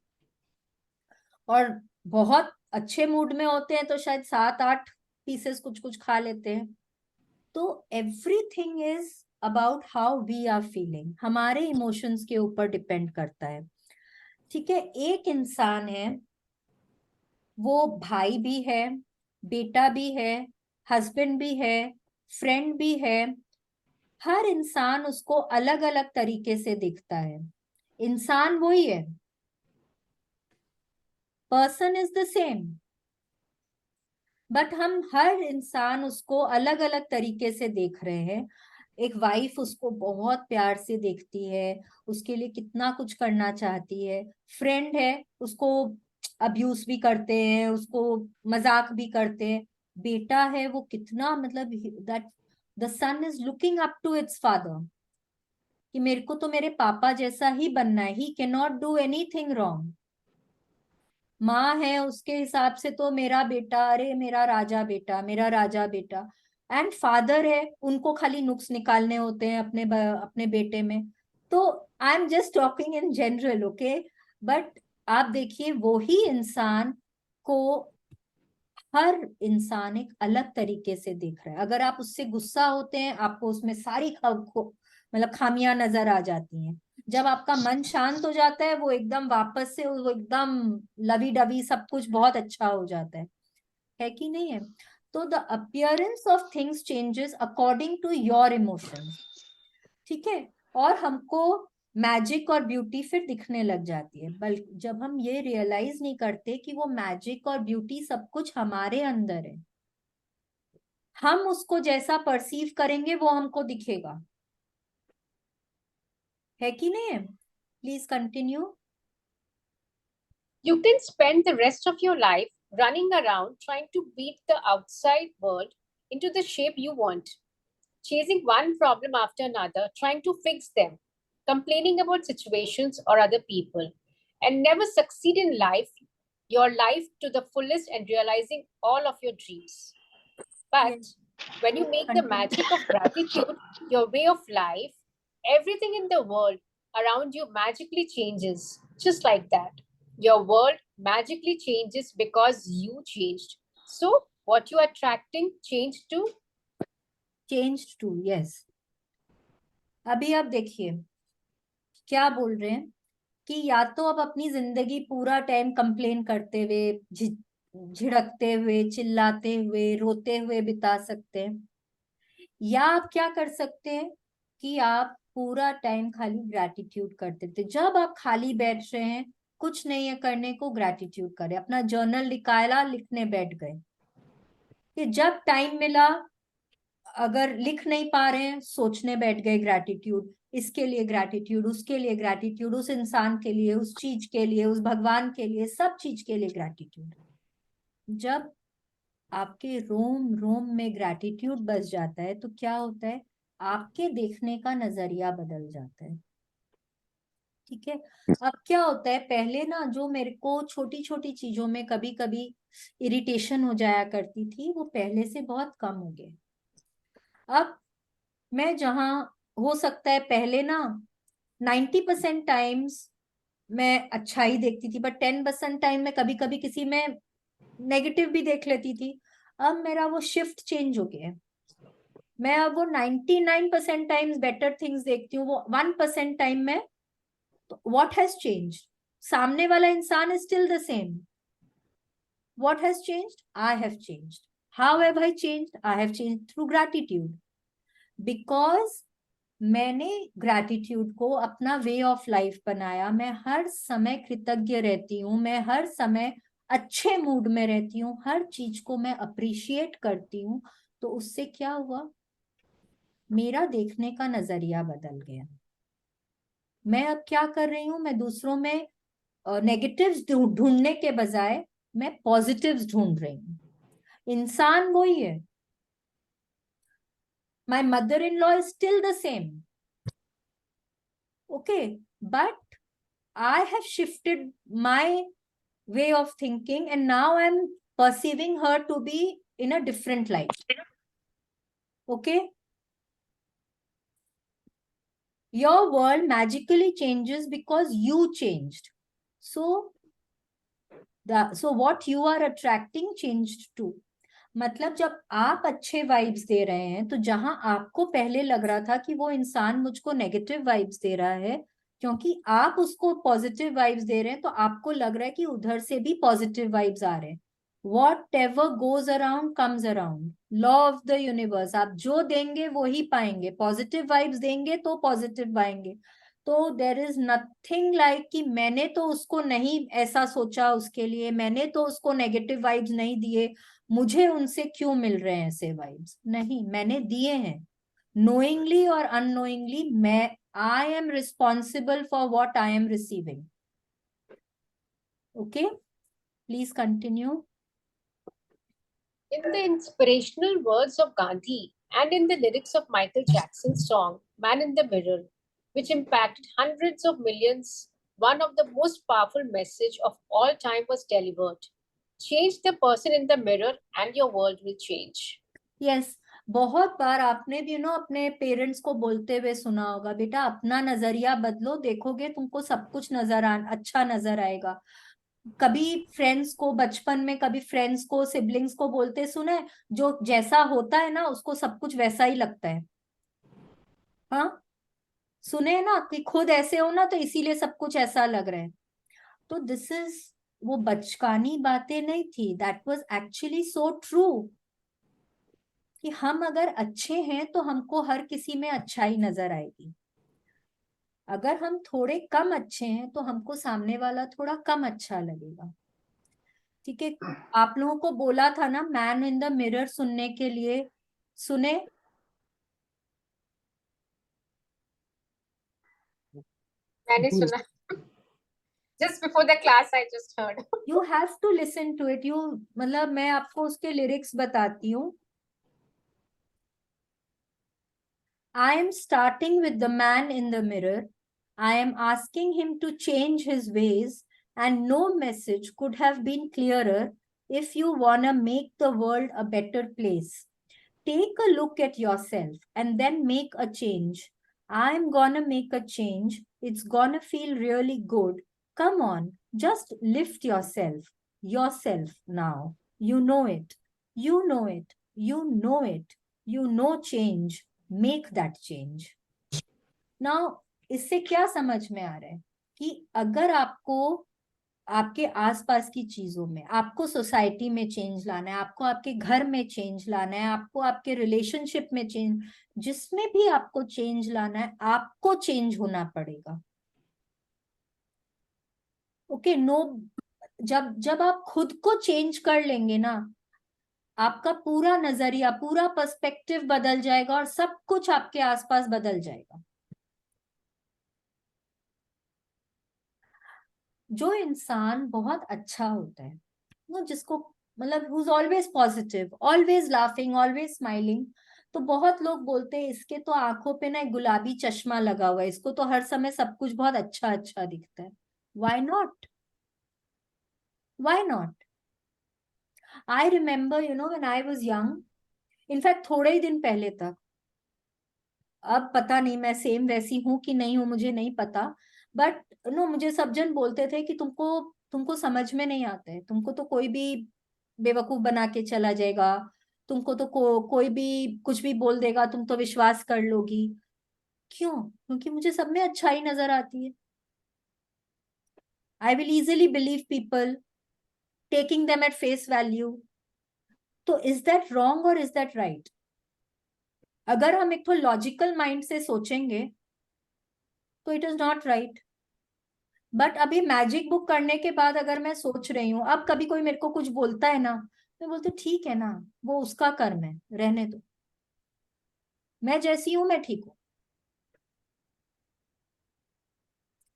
और बहुत अच्छे मूड में होते हैं तो शायद 7-8 पीसेस कुछ कुछ खा लेते हैं। तो everything is about how we are feeling, हमारे इमोशंस के ऊपर डिपेंड करता है। ठीक है, एक इंसान है, वो भाई भी है, बेटा भी है, हस्बैंड भी है, फ्रेंड भी है। हर इंसान उसको अलग अलग तरीके से दिखता है। इंसान वही है, person is the same, but हम हर इंसान उसको अलग अलग तरीके से देख रहे हैं। एक वाइफ उसको बहुत प्यार से देखती है, उसके लिए कितना कुछ करना चाहती है। फ्रेंड है, उसको अब्यूज भी करते हैं, उसको मजाक भी करते हैं। बेटा है, वो कितना मतलब that the son is looking up to its father, कि मेरे को तो मेरे पापा जैसा ही बनना है, he can not do anything wrong. माँ है, उसके हिसाब से तो मेरा बेटा, अरे मेरा राजा बेटा, मेरा राजा बेटा। एंड फादर है, उनको खाली नुक्स निकालने होते हैं अपने बेटे में। तो I am just talking in general, okay, but आप देखिए वो ही इंसान को हर इंसान एक अलग तरीके से देख रहा है। अगर आप उससे गुस्सा होते हैं, आपको उसमें सारी मतलब खामियां नजर आ जाती हैं। जब आपका मन शांत हो जाता है, वो एकदम वापस से वो एकदम लवी डवी सब कुछ बहुत अच्छा हो जाता है कि नहीं है? तो the appearance of things changes according to your emotions. ठीक है, और हमको मैजिक और ब्यूटी फिर दिखने लग जाती है, बल्कि जब हम ये रियलाइज नहीं करते कि वो मैजिक और ब्यूटी सब कुछ हमारे अंदर है। हम उसको जैसा परसीव करेंगे वो हमको दिखेगा, है कि नहीं है? Please continue. You can spend the rest of your life running around trying to beat the outside world into the shape you want, chasing one problem after another, trying to fix them, complaining about situations or other people, and never succeed in your life to the fullest and realizing all of your dreams. But when you make the magic of gratitude your way of life, everything in the world around you magically changes, just like that. Your world magically changes because you changed. So, what you are attracting changed too. Change too, yes. अभी आप देखिए क्या बोल रहे हैं कि या तो आप अपनी जिंदगी पूरा टाइम कंप्लेन करते हुए, झिड़कते हुए, चिल्लाते हुए, रोते हुए बिता सकते हैं, या आप क्या कर सकते हैं कि आप पूरा टाइम खाली ग्रैटिट्यूड करते थे। जब आप खाली बैठ रहे हैं, कुछ नहीं है करने को, ग्रैटिट्यूड करें, अपना जर्नल निकाला, लिखने बैठ गए। कि जब टाइम मिला, अगर लिख नहीं पा रहे हैं, सोचने बैठ गए, ग्रैटिट्यूड, इसके लिए ग्रैटिट्यूड, उसके लिए ग्रैटिट्यूड, उस इंसान के लिए, उस चीज के लिए, उस भगवान के लिए, सब चीज के लिए ग्रैटिट्यूड। जब आपके रोम रोम में ग्रैटिट्यूड बस जाता है तो क्या होता है, आपके देखने का नजरिया बदल जाता है। ठीक है, अब क्या होता है, पहले ना जो मेरे को छोटी छोटी चीजों में कभी कभी इरिटेशन हो जाया करती थी, वो पहले से बहुत कम हो गए। अब मैं जहाँ, हो सकता है पहले ना 90% टाइम्स मैं अच्छा ही देखती थी, बट 10% टाइम में कभी कभी किसी में नेगेटिव भी देख लेती थी। अब मेरा वो शिफ्ट चेंज हो गया है। मैं अब वो 99% टाइम्स बेटर थिंग्स देखती हूँ, वो 1% टाइम में। तो व्हाट हैज चेंज? सामने वाला इंसान is still the same. What has changed? I have changed. How have I changed? I have changed through gratitude. Because मैंने ग्रैटिट्यूड को अपना वे ऑफ लाइफ बनाया। मैं हर समय कृतज्ञ रहती हूँ, मैं हर समय अच्छे मूड में रहती हूँ, हर चीज को मैं अप्रिशिएट करती हूँ। तो उससे क्या हुआ, मेरा देखने का नजरिया बदल गया। मैं अब क्या कर रही हूँ, मैं दूसरों में नेगेटिव्स ढूंढने के बजाय मैं पॉजिटिव्स ढूंढ रही हूँ। इंसान वही है। My mother in law is still the same, okay, but I have shifted my way of thinking and now I'm perceiving her to be in a different light. Okay? Your world magically changes because you changed. So, so what you are attracting changed too. मतलब जब आप अच्छे vibes दे रहे हैं, तो जहां आपको पहले लग रहा था कि वो इंसान मुझको नेगेटिव वाइब्स दे रहा है, क्योंकि आप उसको पॉजिटिव वाइब्स दे रहे हैं, तो आपको लग रहा है कि उधर से भी पॉजिटिव वाइब्स आ रहे हैं। What ever goes around comes around, law of the universe. आप जो देंगे वो ही पाएंगे। पॉजिटिव वाइब्स देंगे तो पॉजिटिव पाएंगे। तो देर इज नथिंग लाइक कि मैंने तो उसको नहीं ऐसा सोचा, उसके लिए मैंने तो उसको नेगेटिव वाइब्स नहीं दिए, मुझे उनसे क्यों मिल रहे हैं ऐसे वाइब्स। नहीं, मैंने दिए हैं, नोइंगली और अननोइंगली। मैं I am responsible for what I am receiving. Okay, please continue. In the inspirational words of Gandhi and in the lyrics of Michael Jackson's song Man in the Mirror, which impacted hundreds of millions, one of the most powerful message of all time was delivered. Change the person in the mirror and your world will change. Yes, बहुत बार आपने भी अपने parents को बोलते हुए सुना होगा, बेटा अपना नजरिया बदलो, देखोगे तुमको सब कुछ अच्छा नजर आएगा। कभी फ्रेंड्स को बचपन में, कभी फ्रेंड्स को, सिबलिंग्स को बोलते सुने, जो जैसा होता है ना उसको सब कुछ वैसा ही लगता है। हाँ, सुने ना कि खुद ऐसे हो ना तो इसीलिए सब कुछ ऐसा लग रहा है। तो दिस इज, वो बचकानी बातें नहीं थी, that was actually so true कि हम अगर अच्छे हैं तो हमको हर किसी में अच्छाई नजर आएगी। अगर हम थोड़े कम अच्छे हैं तो हमको सामने वाला थोड़ा कम अच्छा लगेगा। ठीक है, आप लोगों को बोला था ना मैन इन द मिरर सुनने के लिए, सुने? मैंने सुना just before the class I just heard. You have to listen to it. You, मतलब मैं आपको उसके लिरिक्स बताती हूँ। I am starting with the man in the mirror. I am asking him to change his ways, and no message could have been clearer if you wanna make the world a better place. Take a look at yourself and then make a change. I'm gonna make a change. It's gonna feel really good. Come on, just lift yourself. Yourself now. You know it. You know it. You know it. You know change. Make that change. Now, इससे क्या समझ में आ रहा है कि अगर आपको आपके आसपास की चीजों में, आपको सोसाइटी में चेंज लाना है, आपको आपके घर में चेंज लाना है, आपको आपके रिलेशनशिप में चेंज, जिसमें भी आपको चेंज लाना है, आपको चेंज होना पड़ेगा। ओके, नो, जब जब आप खुद को चेंज कर लेंगे ना, आपका पूरा नजरिया, पूरा पर्सपेक्टिव बदल जाएगा और सब कुछ आपके आसपास बदल जाएगा। जो इंसान बहुत अच्छा होता है, वो जिसको मतलब who's always positive, always laughing, always smiling, तो बहुत लोग बोलते हैं इसके तो आंखों पे ना एक गुलाबी चश्मा लगा हुआ है, इसको तो हर समय सब कुछ बहुत अच्छा अच्छा दिखता है। Why not? Why not? I remember, when I was young, in fact थोड़े ही दिन पहले तक, अब पता नहीं मैं सेम वैसी हूं कि नहीं हूं, मुझे नहीं पता, बट मुझे सब जन बोलते थे कि तुमको तुमको समझ में नहीं आता है, तुमको तो कोई भी बेवकूफ बना के चला जाएगा, तुमको तो कोई भी कुछ भी बोल देगा, तुम तो विश्वास कर लोगी। क्यों? क्योंकि मुझे सब में अच्छाई नजर आती है। I will easily believe people, taking them at face value. तो इज दैट रॉन्ग और इज दैट राइट? अगर हम एक तो लॉजिकल माइंड से सोचेंगे तो it is not right. But अभी मैजिक बुक करने के बाद अगर मैं सोच रही हूँ, अब कभी कोई मेरे को कुछ बोलता है ना, मैं बोलती ठीक है ना, वो उसका कर्म है, रहने दो। मैं जैसी हूं मैं ठीक हूं,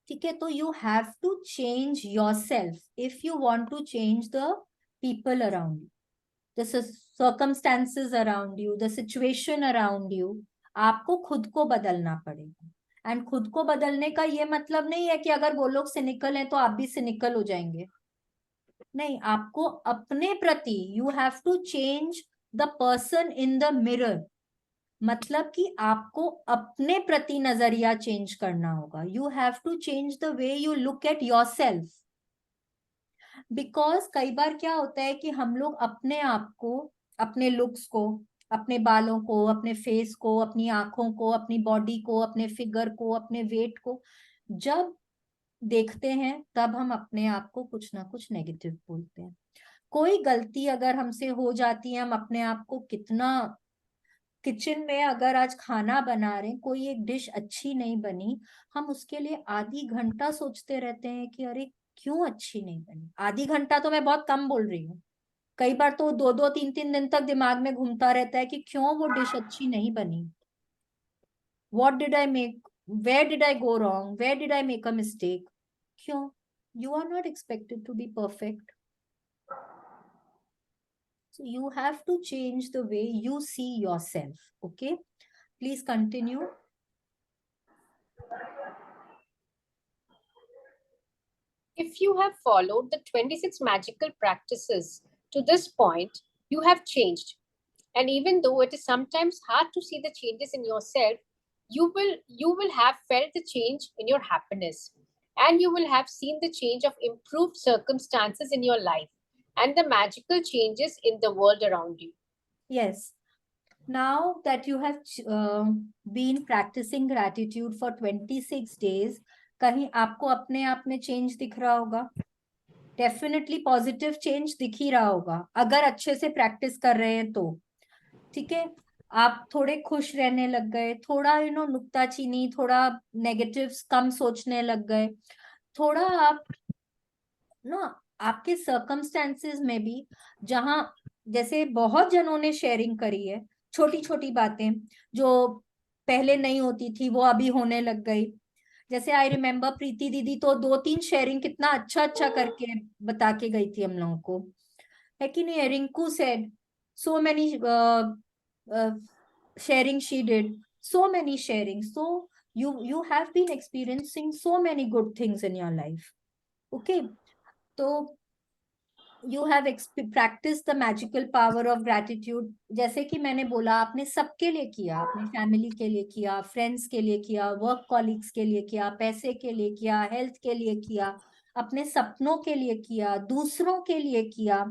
ठीक है। तो you have to change yourself if you want to change the people around you, the circumstances around you, the situation around you. आपको खुद को बदलना पड़ेगा। एंड खुद को बदलने का ये मतलब नहीं है कि अगर वो लोग सिनिकल हैं तो आप भी सिनिकल हो जाएंगे, नहीं। आपको अपने प्रति, you have to change the person in the mirror, मतलब कि आपको अपने प्रति नजरिया चेंज करना होगा। You have to change the way you look at yourself. Because कई बार क्या होता है कि हम लोग अपने आप को, अपने लुक्स को, अपने बालों को, अपने फेस को, अपनी आंखों को, अपनी बॉडी को, अपने फिगर को, अपने वेट को जब देखते हैं तब हम अपने आप को कुछ ना कुछ नेगेटिव बोलते हैं। कोई गलती अगर हमसे हो जाती है, हम अपने आप को कितना, किचन में अगर आज खाना बना रहे हैं, कोई एक डिश अच्छी नहीं बनी, हम उसके लिए आधी घंटा सोचते रहते हैं कि अरे क्यों अच्छी नहीं बनी। आधी घंटा तो मैं बहुत कम बोल रही हूँ, कई बार तो 2-2 3-3 दिन तक दिमाग में घूमता रहता है कि क्यों वो डिश अच्छी नहीं बनी। What did I make, where did I go wrong, where did I make a mistake. क्यों? You are not expected to be perfect. So you have to change the way you see yourself. Okay, please continue. If you have followed the 26 magical practices to this point, you have changed. And even though it is sometimes hard to see the changes in yourself, you will have felt the change in your happiness, and you will have seen the change of improved circumstances in your life and the magical changes in the world around you. Yes. Now that you have been practicing gratitude for 26 days, कहीं आपको अपने आप में change दिख रहा होगा? Definitely positive change दिख ही रहा होगा अगर अच्छे से प्रैक्टिस कर रहे हैं तो, ठीक है। आप थोड़े खुश रहने लग गए, थोड़ा नुक्ताचीनी, थोड़ा नेगेटिव्स कम सोचने लग गए, थोड़ा आप आपके सर्कमस्टेंसेस में भी, जहां जैसे बहुत जनों ने शेयरिंग करी है, छोटी छोटी बातें जो पहले नहीं होती थी वो अभी होने लग गई। जैसे आई रिमेम्बर प्रीति दीदी तो 2-3 शेयरिंग कितना अच्छा अच्छा करके बता के गई थी हम लोगों को, है कि नहीं। Rinku said so many sharing she did, so many sharing, so you have been experiencing so many good things in your life. Okay, तो you have practiced the magical power of gratitude। जैसे कि मैंने बोला, आपने सबके लिए किया, अपने फैमिली के लिए किया, फ्रेंड्स के लिए किया, वर्क कॉलीग्स के लिए किया, पैसे के लिए किया, हेल्थ के लिए किया, अपने सपनों के लिए किया, दूसरों के लिए किया,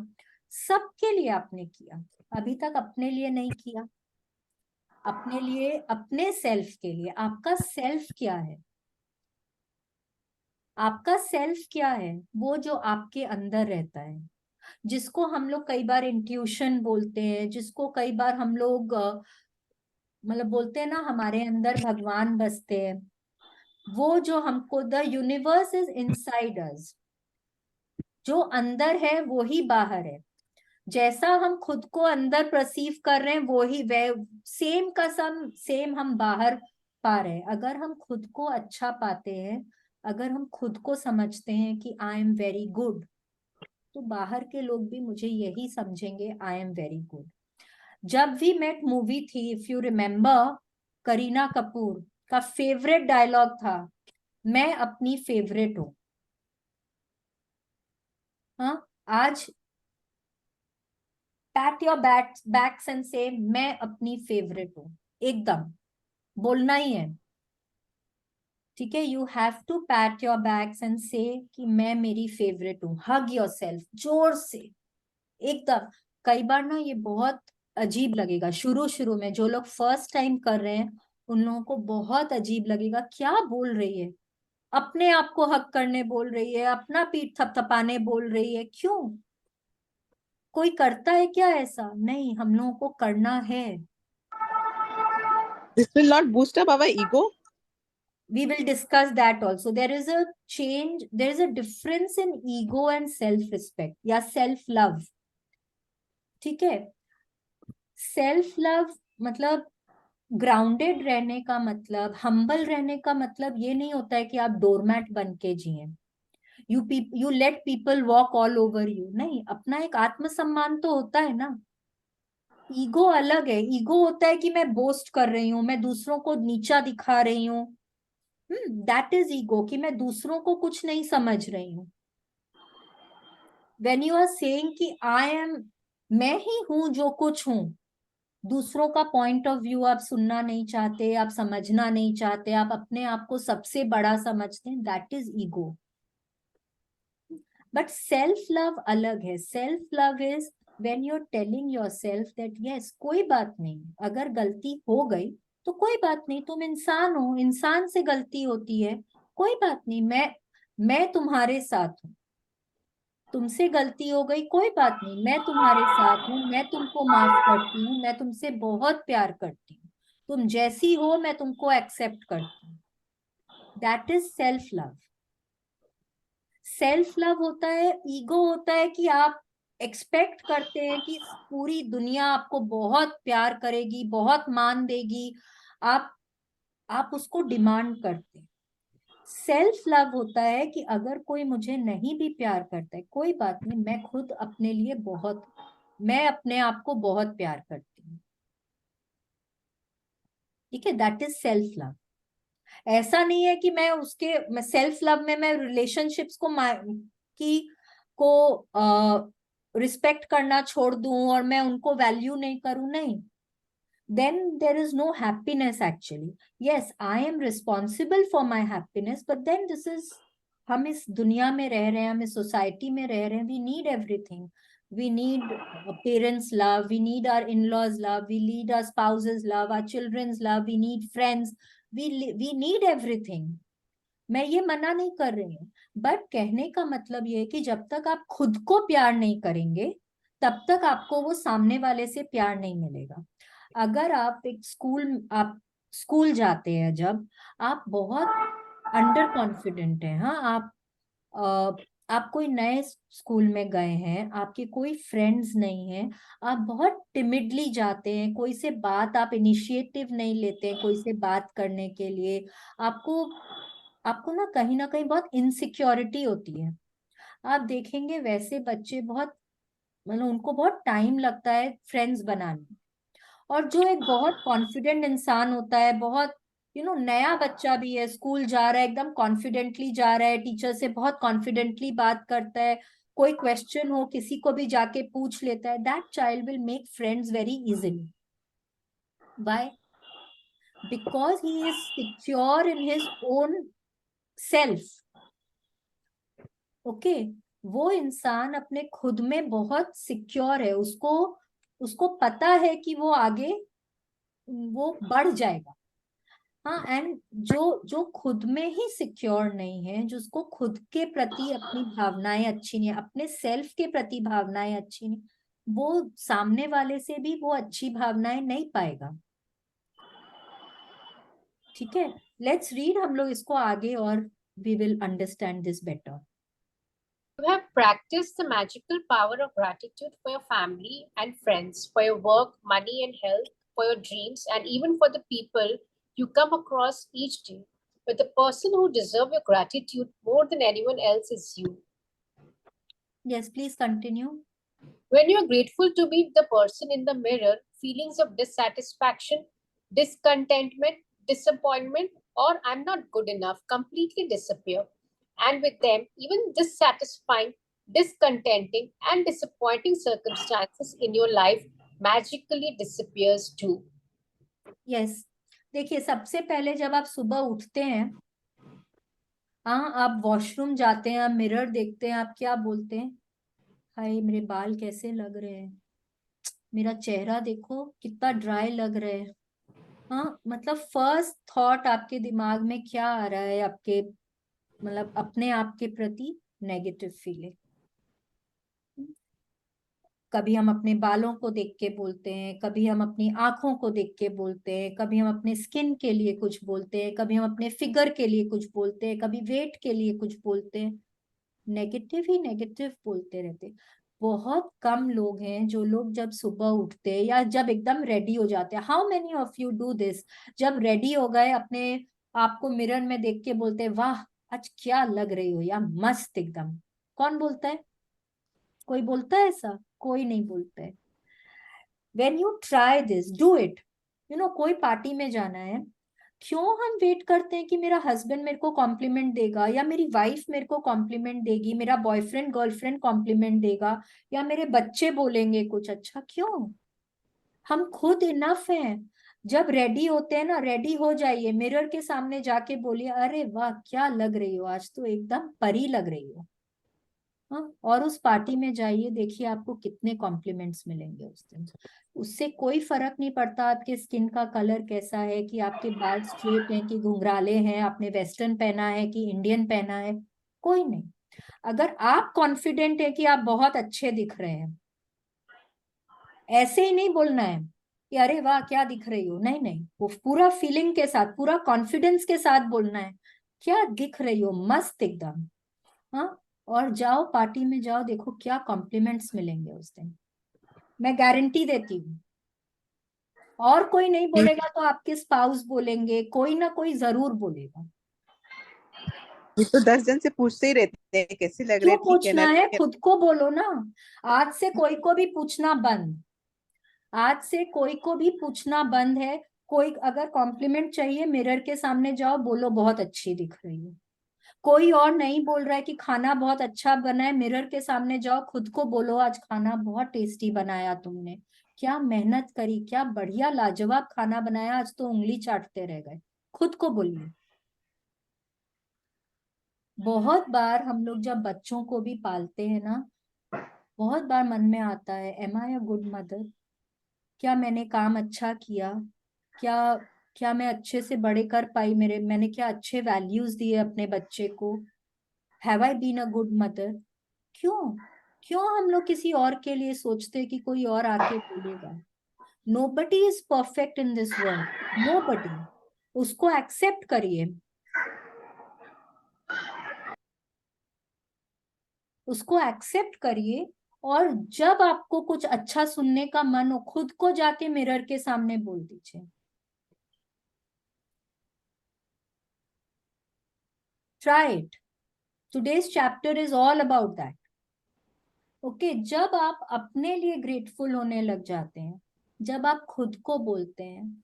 सबके लिए आपने किया। अभी तक अपने लिए नहीं किया, अपने लिए, अपने सेल्फ के लिए। आपका सेल्फ क्या है? आपका सेल्फ क्या है? वो जो आपके अंदर रहता है, जिसको हम लोग कई बार इंट्यूशन बोलते हैं, जिसको कई बार हम लोग मतलब बोलते हैं ना हमारे अंदर भगवान बसते हैं। वो जो हमको, the universe is inside us, जो अंदर है वो ही बाहर है। जैसा हम खुद को अंदर परसीव कर रहे हैं वो ही वे सेम का सेम हम बाहर पा रहे हैं। अगर हम खुद को अच्छा पाते हैं, अगर हम खुद को समझते हैं कि आई एम वेरी गुड, तो बाहर के लोग भी मुझे यही समझेंगे, आई एम वेरी गुड। जब वी मेट मूवी थी, if you remember, Kareena Kapoor का फेवरेट डायलॉग था, मैं अपनी फेवरेट हूं। हाँ, आज पैट योर बैक्स एंड से मैं अपनी फेवरेट हूं, एकदम बोलना ही है, ठीक है। You have to pat your backs and say कि मैं मेरी फेवरेट हूं। हग योर सेल्फ जोर से, एकदम। कई बार ना ये बहुत अजीब लगेगा शुरू शुरू में, जो लोग फर्स्ट टाइम कर रहे हैं उन लोगों को बहुत अजीब लगेगा, क्या बोल रही है, अपने आप को हक करने बोल रही है, अपना पीठ थपथपाने बोल रही है। क्यों? कोई करता है क्या ऐसा? नहीं, हम लोगों को करना है। This will not boost up our ego. We will discuss that also. There is a change, there is a difference in ego and self respect या self love, ठीक है। सेल्फ लव मतलब ग्राउंडेड रहने का मतलब, हम्बल रहने का मतलब ये नहीं होता है कि आप डोरमैट बन के जिए, you let people walk all over you. नहीं, अपना एक आत्मसम्मान तो होता है ना। ईगो अलग है। ईगो होता है कि मैं बोस्ट कर रही हूँ, मैं दूसरों को नीचा दिखा रही हूँ। दैट इज ईगो, कि मैं दूसरों को कुछ नहीं समझ रही हूँ। व्हेन यू आर सेइंग कि आई एम, मैं ही हूं जो कुछ हूं, दूसरों का पॉइंट ऑफ व्यू आप सुनना नहीं चाहते, आप समझना नहीं चाहते, आप अपने आप को सबसे बड़ा समझते हैं, that is ego. But self love अलग है। Self love is when you are telling yourself that yes, कोई बात नहीं, अगर गलती हो गई तो कोई बात नहीं, तुम इंसान हो, इंसान से गलती होती है, कोई बात नहीं, मैं तुम्हारे साथ हूँ। तुमसे गलती हो गई, कोई बात नहीं, मैं तुम्हारे साथ हूँ, मैं तुमको माफ करती हूँ, मैं तुमसे बहुत प्यार करती हूँ, तुम जैसी हो मैं तुमको एक्सेप्ट करती हूँ। That is self love. Self love होता है, ईगो होता है कि आप एक्सपेक्ट करते हैं कि पूरी दुनिया आपको बहुत प्यार करेगी, बहुत मान देगी, आप उसको डिमांड करते हैं। सेल्फ लव होता है कि अगर कोई मुझे नहीं भी प्यार करता है, कोई बात नहीं, मैं खुद अपने लिए बहुत, मैं अपने आप को बहुत प्यार करती हूँ। ठीक है, दैट इज सेल्फ लव। ऐसा नहीं है कि मैं सेल्फ लव में मैं रिलेशनशिप्स को रिस्पेक्ट करना छोड़ दूं और मैं उनको वैल्यू नहीं करूं, नहीं। then there is no happiness actually. Yes, I am responsible for my happiness, but then this is, हम इस दुनिया में रह रहे हैं, हम इस सोसाइटी में रह रहे हैं, we need everything. We need parents love, we need our in-laws love, we need our spouses love, our children's love, we need friends, we need everything. मैं ये मना नहीं कर रही हूँ, बट कहने का मतलब ये है कि जब तक आप खुद को प्यार नहीं करेंगे तब तक आपको वो सामने वाले से प्यार नहीं मिलेगा। अगर आप आप स्कूल जाते हैं, जब आप बहुत अंडर कॉन्फिडेंट हैं, हाँ, आप कोई नए स्कूल में गए हैं, आपके कोई फ्रेंड्स नहीं हैं, आप बहुत टिमिडली जाते हैं, कोई से बात आप इनिशिएटिव नहीं लेते हैं कोई से बात करने के लिए, आपको आपको ना कहीं बहुत इनसिक्योरिटी होती है। आप देखेंगे वैसे बच्चे बहुत, मतलब उनको बहुत टाइम लगता है फ्रेंड्स बनाने में। और जो एक बहुत कॉन्फिडेंट इंसान होता है, बहुत नया बच्चा भी है, स्कूल जा रहा है, एकदम कॉन्फिडेंटली जा रहा है, टीचर से बहुत कॉन्फिडेंटली बात करता है, कोई क्वेश्चन हो किसी को भी जाके पूछ लेता है, that child will make friends very easily. Why? Because he is secure in his own self. Okay, वो इंसान अपने खुद में बहुत सिक्योर है, उसको उसको पता है कि वो आगे वो बढ़ जाएगा। हाँ, एंड जो जो खुद में ही सिक्योर नहीं है, जिसको खुद के प्रति अपनी भावनाएं अच्छी नहीं, अपने सेल्फ के प्रति भावनाएं अच्छी नहीं, वो सामने वाले से भी वो अच्छी भावनाएं नहीं पाएगा। ठीक है, लेट्स रीड हम लोग इसको आगे और we will understand this better. You have practiced the magical power of gratitude for your family and friends, for your work, money and health, for your dreams, and even for the people you come across each day. But the person who deserves your gratitude more than anyone else is you. Yes, please continue. When you are grateful to be the person in the mirror, feelings of dissatisfaction, discontentment, disappointment, or I'm not good enough completely disappear. And with them, even dissatisfying, discontenting, and disappointing circumstances in your life magically disappears too. Yes, देखिए, सबसे पहले जब आप सुबह उठते हैं, हाँ, आप वॉशरूम जाते हैं, आप मिरर देखते हैं, आप क्या बोलते हैं? हाय, मेरे बाल कैसे लग रहे हैं, मेरा चेहरा देखो कितना ड्राई लग रहा है। हाँ, मतलब फर्स्ट थॉट आपके दिमाग में क्या आ रहा है? आपके मतलब अपने आप के प्रति नेगेटिव फीलिंग। कभी हम अपने बालों को देख के बोलते हैं, कभी हम अपनी आंखों को देख के बोलते हैं, कभी हम अपने स्किन के लिए कुछ बोलते हैं, कभी हम अपने फिगर के लिए कुछ बोलते हैं, कभी वेट के लिए कुछ बोलते हैं, नेगेटिव ही नेगेटिव बोलते रहते। बहुत कम लोग हैं जो लोग जब सुबह उठते हैं या जब एकदम रेडी हो जाते हैं, how many of you do this, जब रेडी हो गए अपने आपको मिरर में देख के बोलते हैं वाह आज क्या लग रही हो या मस्त एकदम। कौन बोलता है? कोई बोलता है ऐसा? कोई नहीं बोलता है। When you try this, do it. कोई पार्टी में जाना है, क्यों हम वेट करते हैं कि मेरा हस्बैंड मेरे को कॉम्प्लीमेंट देगा या मेरी वाइफ मेरे को कॉम्प्लीमेंट देगी, मेरा बॉयफ्रेंड गर्लफ्रेंड कॉम्प्लीमेंट देगा या मेरे बच्चे बोलेंगे कुछ अच्छा? क्यों? हम खुद इनफ हैं। जब रेडी होते हैं ना, रेडी हो जाइए, मिरर के सामने जाके बोलिए अरे वाह क्या लग रही हो, आज तो एकदम परी लग रही हो। हाँ, और उस पार्टी में जाइए, देखिए आपको कितने कॉम्प्लीमेंट्स मिलेंगे उस दिन। उससे कोई फर्क नहीं पड़ता आपके स्किन का कलर कैसा है, कि आपके बाल स्ट्रेट हैं कि घुंघराले हैं, आपने वेस्टर्न पहना है कि इंडियन पहना है, कोई नहीं। अगर आप कॉन्फिडेंट है कि आप बहुत अच्छे दिख रहे हैं, ऐसे ही नहीं बोलना है कि अरे वाह क्या दिख रही हो, नहीं नहीं, वो पूरा फीलिंग के साथ, पूरा कॉन्फिडेंस के साथ बोलना है, क्या दिख रही हो मस्त एकदम। हाँ, और जाओ पार्टी में जाओ, देखो क्या कॉम्प्लीमेंट्स मिलेंगे उस दिन, मैं गारंटी देती हूँ। और कोई नहीं बोलेगा तो आपके स्पाउस बोलेंगे, कोई ना कोई जरूर बोलेगा। ये तो 10 जन से पूछते ही रहते हैं कैसे लग रहे क्यों हैं, ठीक है पूछना ना, है, ठीक है। खुद को बोलो ना। आज से कोई को भी पूछना बंद, आज से कोई को भी पूछना बंद है। कोई अगर कॉम्प्लीमेंट चाहिए, मिरर के सामने जाओ, बोलो बहुत अच्छी दिख रही हो। कोई और नहीं बोल रहा है कि खाना बहुत अच्छा बना है, मिरर के सामने जाओ, खुद को बोलो आज खाना बहुत टेस्टी बनाया तुमने, क्या मेहनत करी, क्या बढ़िया लाजवाब खाना बनाया, आज तो उंगली चाटते रह गए। खुद को बोलिए। बहुत बार हम लोग जब बच्चों को भी पालते हैं ना, बहुत बार मन में आता है am I a good mother, क्या मैंने काम अच्छा किया, क्या क्या मैं अच्छे से बड़े कर पाई, मैंने क्या अच्छे वैल्यूज दिए अपने बच्चे को, have I been a good mother. क्यों क्यों हम लोग किसी और के लिए सोचते हैं कि कोई और आके बोलेगा? Nobody is perfect in this world, nobody. उसको एक्सेप्ट करिए, उसको एक्सेप्ट करिए। और जब आपको कुछ अच्छा सुनने का मन हो, खुद को जाके मिरर के सामने बोल दीजिए, try it. Today's chapter is all about that. Okay, जब आप अपने लिए ग्रेटफुल होने लग जाते हैं, जब आप खुद को बोलते हैं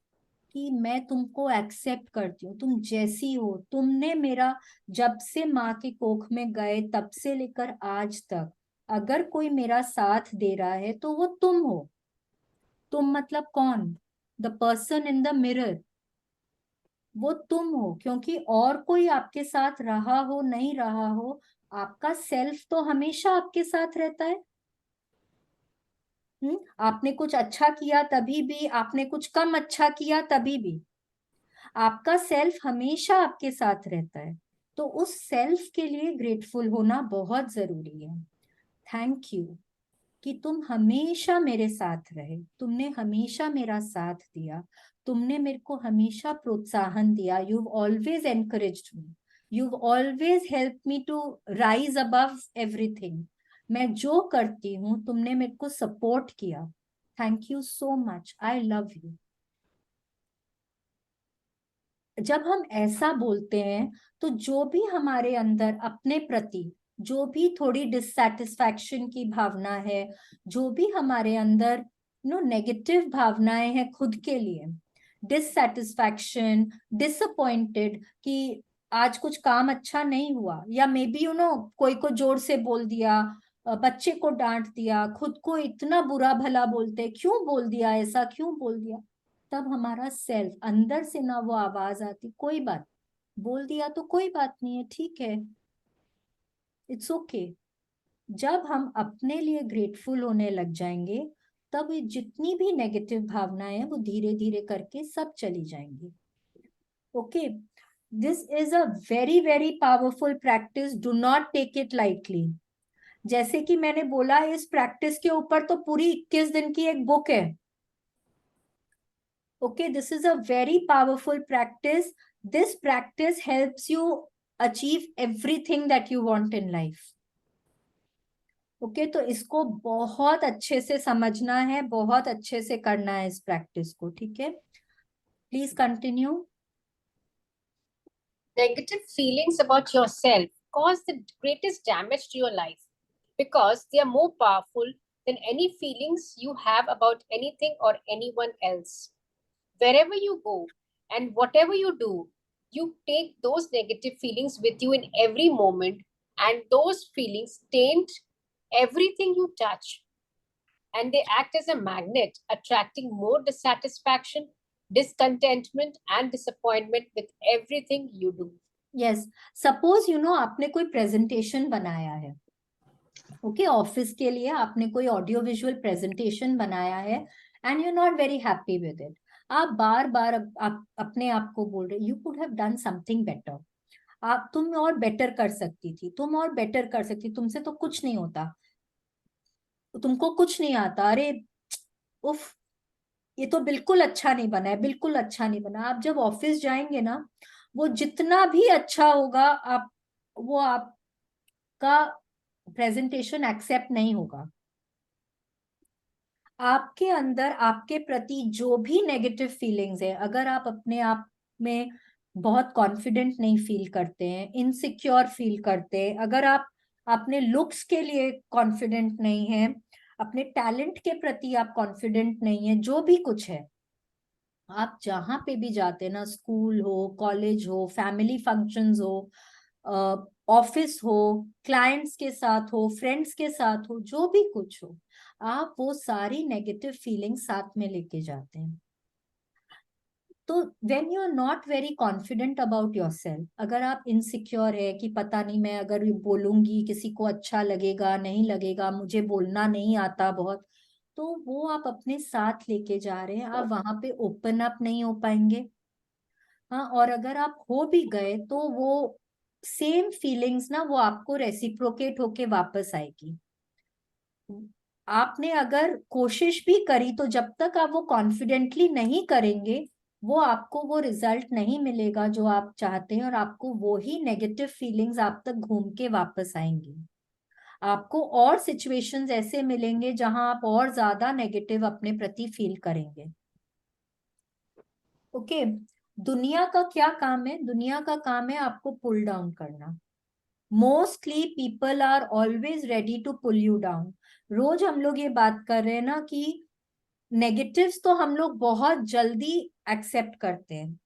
कि मैं तुमको एक्सेप्ट करती हूँ, तुम जैसी हो, तुमने मेरा जब से माँ के कोख में गए तब से लेकर आज तक अगर कोई मेरा साथ दे रहा है तो वो तुम हो। तुम मतलब कौन? The person in the mirror, वो तुम हो। क्योंकि और कोई आपके साथ रहा हो नहीं रहा हो, आपका सेल्फ तो हमेशा आपके साथ रहता है। आपने कुछ अच्छा किया तभी भी, आपने कुछ कम अच्छा किया तभी भी, आपका सेल्फ हमेशा आपके साथ रहता है। तो उस सेल्फ के लिए ग्रेटफुल होना बहुत जरूरी है। थैंक यू कि तुम हमेशा मेरे साथ रहे, तुमने हमेशा मेरा साथ दिया, तुमने मेरे को हमेशा प्रोत्साहन दिया, you always encouraged me, you always help me to rise above everything. मैं जो करती हूँ तुमने मेरे को सपोर्ट किया, thank you so much, I love you. जब हम ऐसा बोलते हैं तो जो भी हमारे अंदर अपने प्रति, जो भी थोड़ी डिससेटिस्फैक्शन की भावना है, जो भी हमारे अंदर नेगेटिव भावनाएं हैं खुद के लिए, डिससेटिस्फैक्शन, डिसअपॉइंटेड कि आज कुछ काम अच्छा नहीं हुआ, या मे बी कोई को जोर से बोल दिया, बच्चे को डांट दिया, खुद को इतना बुरा भला बोलते, क्यों बोल दिया ऐसा, क्यों बोल दिया, तब हमारा सेल्फ अंदर से ना वो आवाज आती, कोई बात, बोल दिया तो कोई बात नहीं है, ठीक है, इट्स ओके। जब हम अपने लिए ग्रेटफुल होने लग जाएंगे, तब ये जितनी भी नेगेटिव भावनाएं हैं वो धीरे धीरे करके सब चली जाएंगी। Okay, this is a very very powerful practice, do not take it lightly. जैसे कि मैंने बोला, इस प्रैक्टिस के ऊपर तो पूरी 21 दिन की एक बुक है। Okay, this is a very powerful practice. This practice helps you achieve everything that you want in life. Okay, तो इसको बहुत अच्छे से समझना है, बहुत अच्छे से करना है इस प्रैक्टिस को, ठीक है? Please continue. Negative feelings about yourself cause the greatest damage to your life because they are more powerful than any feelings you have about anything or anyone else. Wherever you go and whatever you do, you take those negative feelings with you in every moment, and those feelings taint everything you touch. And they act as a magnet, attracting more dissatisfaction, discontentment, and disappointment with everything you do. Yes, suppose आपने कोई presentation बनाया है, okay, office के लिए आपने कोई audio visual presentation बनाया है and you are not very happy with it. आप बार बार आप अपने आप को बोल रहे you could have done something better, तुम और बेटर कर सकती थी, तुम और बेटर कर सकती, तुमसे तो कुछ नहीं होता, तुमको कुछ नहीं आता, अरे उफ, ये तो बिल्कुल अच्छा नहीं बना है, बिल्कुल अच्छा नहीं बना। आप जब ऑफिस जाएंगे ना, वो जितना भी अच्छा होगा, वो आपका प्रेजेंटेशन एक्सेप्ट नहीं होगा। आपके अंदर आपके प्रति जो भी नेगेटिव फीलिंग्स है, अगर आप अपने आप में बहुत कॉन्फिडेंट नहीं फील करते हैं, इनसिक्योर फील करते हैं, अगर आप अपने लुक्स के लिए कॉन्फिडेंट नहीं है, अपने टैलेंट के प्रति आप कॉन्फिडेंट नहीं है, जो भी कुछ है, आप जहां पे भी जाते हैं ना, स्कूल हो, कॉलेज हो, फैमिली फंक्शंस हो, ऑफिस हो, क्लाइंट्स के साथ हो, फ्रेंड्स के साथ हो, जो भी कुछ हो, आप वो सारी नेगेटिव फीलिंग्स साथ में लेके जाते हैं। तो when you are not very confident about yourself, अगर आप इनसिक्योर है कि पता नहीं मैं अगर बोलूंगी किसी को अच्छा लगेगा नहीं लगेगा, मुझे बोलना नहीं आता बहुत, तो वो आप अपने साथ लेके जा रहे हैं, आप वहां पे ओपन अप नहीं हो पाएंगे। हाँ, और अगर आप हो भी गए तो वो सेम फीलिंग्स ना वो आपको रेसिप्रोकेट होके वापस आएगी। आपने अगर कोशिश भी करी तो जब तक आप वो कॉन्फिडेंटली नहीं करेंगे, वो आपको वो रिजल्ट नहीं मिलेगा जो आप चाहते हैं, और आपको वो ही नेगेटिव फीलिंग्स आप तक घूम के वापस आएंगी। आपको और सिचुएशंस ऐसे मिलेंगे जहां आप और ज्यादा नेगेटिव अपने प्रति फील करेंगे। ओके, दुनिया का क्या काम है? दुनिया का काम है आपको पुल डाउन करना। Mostly people are always ready to pull you down. रोज हम लोग ये बात कर रहे हैं ना कि नेगेटिव्स तो हम लोग बहुत जल्दी एक्सेप्ट करते हैं,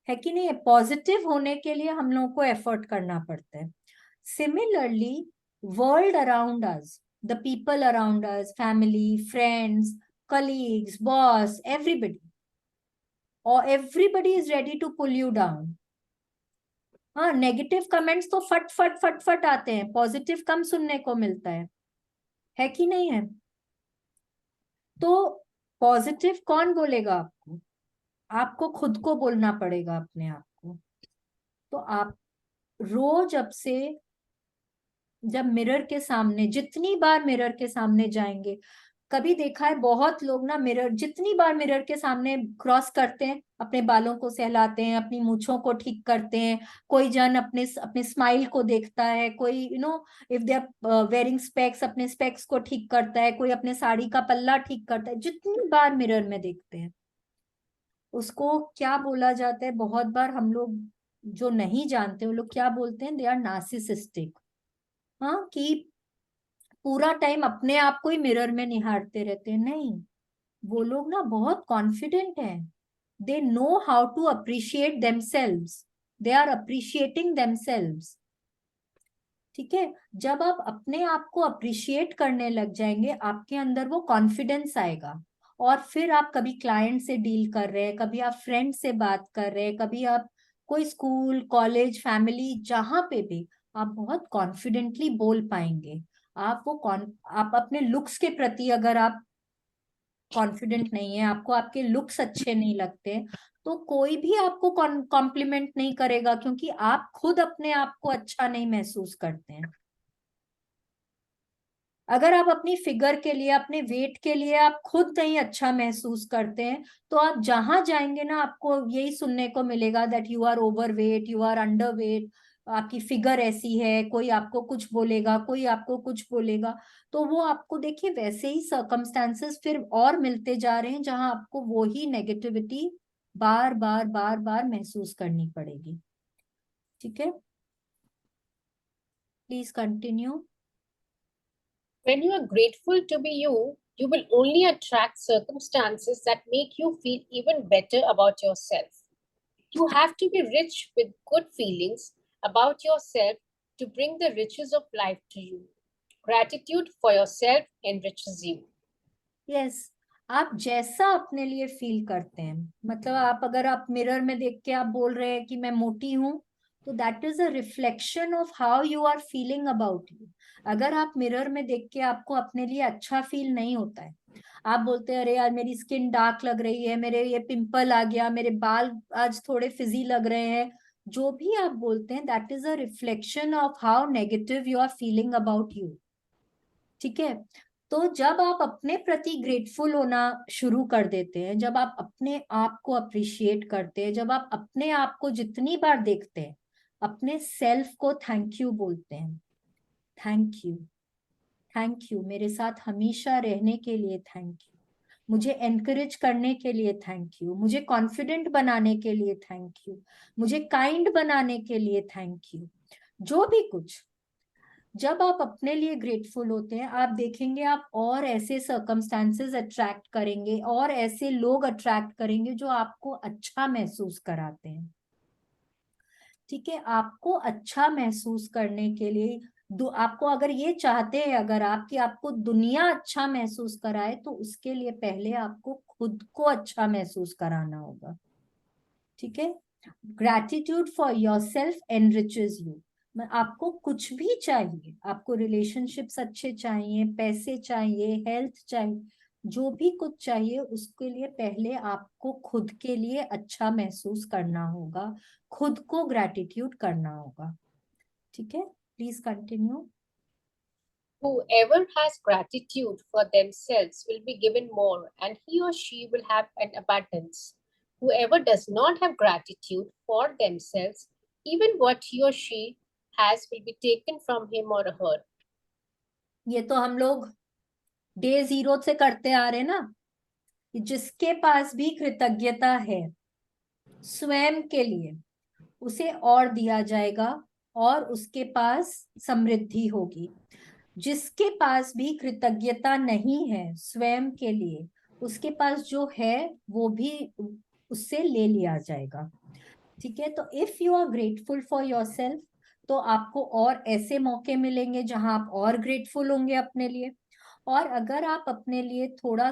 है कि नहीं? पॉजिटिव होने के लिए हम लोगों को एफर्ट करना पड़ता है। Similarly world around us, the people around us, family, friends, colleagues, boss, everybody, और everybody is ready to pull you down. हाँ, नेगेटिव कमेंट्स तो फट फट फट फट आते हैं, पॉजिटिव कम सुनने को मिलता है कि नहीं है? तो पॉजिटिव कौन बोलेगा आपको? आपको खुद को बोलना पड़ेगा अपने आप को। तो आप रोज अब से जब मिरर के सामने, जितनी बार मिरर के सामने जाएंगे, कभी देखा है बहुत लोग ना मिरर, जितनी बार मिरर के सामने क्रॉस करते हैं, अपने बालों को सहलाते हैं, अपनी मूंछों को ठीक करते हैं, कोई जन अपने अपने स्माइल को देखता है, कोई if they are wearing specs, अपने स्पेक्स को ठीक करता है, कोई अपने साड़ी का पल्ला ठीक करता है, जितनी बार मिरर में देखते हैं, उसको क्या बोला जाता है? बहुत बार हम लोग जो नहीं जानते वो लोग क्या बोलते हैं, दे आर नार्सिसिस्टिक। हाँ, कि पूरा टाइम अपने आप को ही मिरर में निहारते रहते हैं। नहीं, वो लोग ना बहुत कॉन्फिडेंट हैं, they know how to appreciate themselves, they are appreciating themselves. ठीक है, जब आप अपने आप को अप्रिशिएट करने लग जाएंगे, आपके अंदर वो कॉन्फिडेंस आएगा, और फिर आप कभी क्लाइंट से डील कर रहे हैं, कभी आप फ्रेंड से बात कर रहे हैं, कभी आप कोई स्कूल, कॉलेज, फैमिली, जहां पे भी, आप बहुत कॉन्फिडेंटली बोल पाएंगे। आप अपने लुक्स के प्रति अगर आप कॉन्फिडेंट नहीं है, आपको आपके लुक्स अच्छे नहीं लगते, तो कोई भी आपको कॉम्प्लीमेंट नहीं करेगा, क्योंकि आप खुद अपने आप को अच्छा नहीं महसूस करते हैं। अगर आप अपनी फिगर के लिए, अपने वेट के लिए आप खुद नहीं अच्छा महसूस करते हैं, तो आप जहां जाएंगे ना, आपको यही सुनने को मिलेगा that you are overweight, you are underweight, आपकी फिगर ऐसी है, कोई आपको कुछ बोलेगा, कोई आपको कुछ बोलेगा, तो वो आपको देखिए वैसे ही सर्कमस्टांसेस फिर और मिलते जा रहे हैं जहां आपको वो ही नेगेटिविटी बार बार बार बार महसूस करनी पड़ेगी। ठीक है, please continue. When you are grateful to be you, you will only attract circumstances that make you feel even better about yourself. You have to be rich with good feelings about yourself to bring the riches of life to you. Gratitude for yourself enriches you. Yes, आप जैसा अपने लिए feel करते हैं, मतलब आप अगर आप मिरर में देख के आप बोल रहे हैं कि मैं मोटी हूं, तो that is a reflection of how you are feeling about you. अगर आप मिरर में देख के आपको अपने लिए अच्छा फील नहीं होता है, आप बोलते हैं अरे यार मेरी स्किन डार्क लग रही है, मेरे ये पिंपल आ गया, मेरे बाल आज थोड़े फिजी लग रहे हैं, जो भी आप बोलते हैं that is a reflection of how negative you are feeling about you. ठीक है, तो जब आप अपने प्रति ग्रेटफुल होना शुरू कर देते हैं, जब आप अपने आप को अप्रिशिएट करते हैं, जब आप अपने आप को जितनी बार देखते हैं, अपने सेल्फ को थैंक यू बोलते हैं, थैंक यू, थैंक यू मेरे साथ हमेशा रहने के लिए, थैंक यू मुझे एनकरेज करने के लिए, थैंक यू मुझे कॉन्फिडेंट बनाने के लिए, थैंक यू मुझे काइंड बनाने के लिए, थैंक यू, जो भी कुछ। जब आप अपने लिए ग्रेटफुल होते हैं, आप देखेंगे आप और ऐसे सर्कमस्टांसेस अट्रैक्ट करेंगे और ऐसे लोग अट्रैक्ट करेंगे जो आपको अच्छा महसूस कराते हैं। ठीक है, आपको अच्छा महसूस करने के लिए आपको अगर ये चाहते हैं अगर आपकी आपको दुनिया अच्छा महसूस कराए, तो उसके लिए पहले आपको खुद को अच्छा महसूस कराना होगा। ठीक है, gratitude for yourself enriches you. आपको कुछ भी चाहिए, आपको रिलेशनशिप्स अच्छे चाहिए, पैसे चाहिए, हेल्थ चाहिए, जो भी कुछ चाहिए, उसके लिए पहले आपको खुद के लिए अच्छा महसूस करना होगा, खुद को ग्रैटिट्यूड करना होगा। ठीक है, please continue. Whoever has gratitude for themselves will be given more, and he or she will have an abundance. Whoever does not have gratitude for themselves, even what he or she has will be taken from him or her. ये तो हम लोग day 0 से करते आ रहे ना, जिसके पास भी कृतज्ञता है स्वयं के लिए, उसे और दिया जाएगा और उसके पास समृद्धि होगी। जिसके पास भी कृतज्ञता नहीं है स्वयं के लिए, उसके पास जो है वो भी उससे ले लिया जाएगा। ठीक है, तो if you are grateful for yourself, तो आपको और ऐसे मौके मिलेंगे जहां आप और ग्रेटफुल होंगे अपने लिए। और अगर आप अपने लिए थोड़ा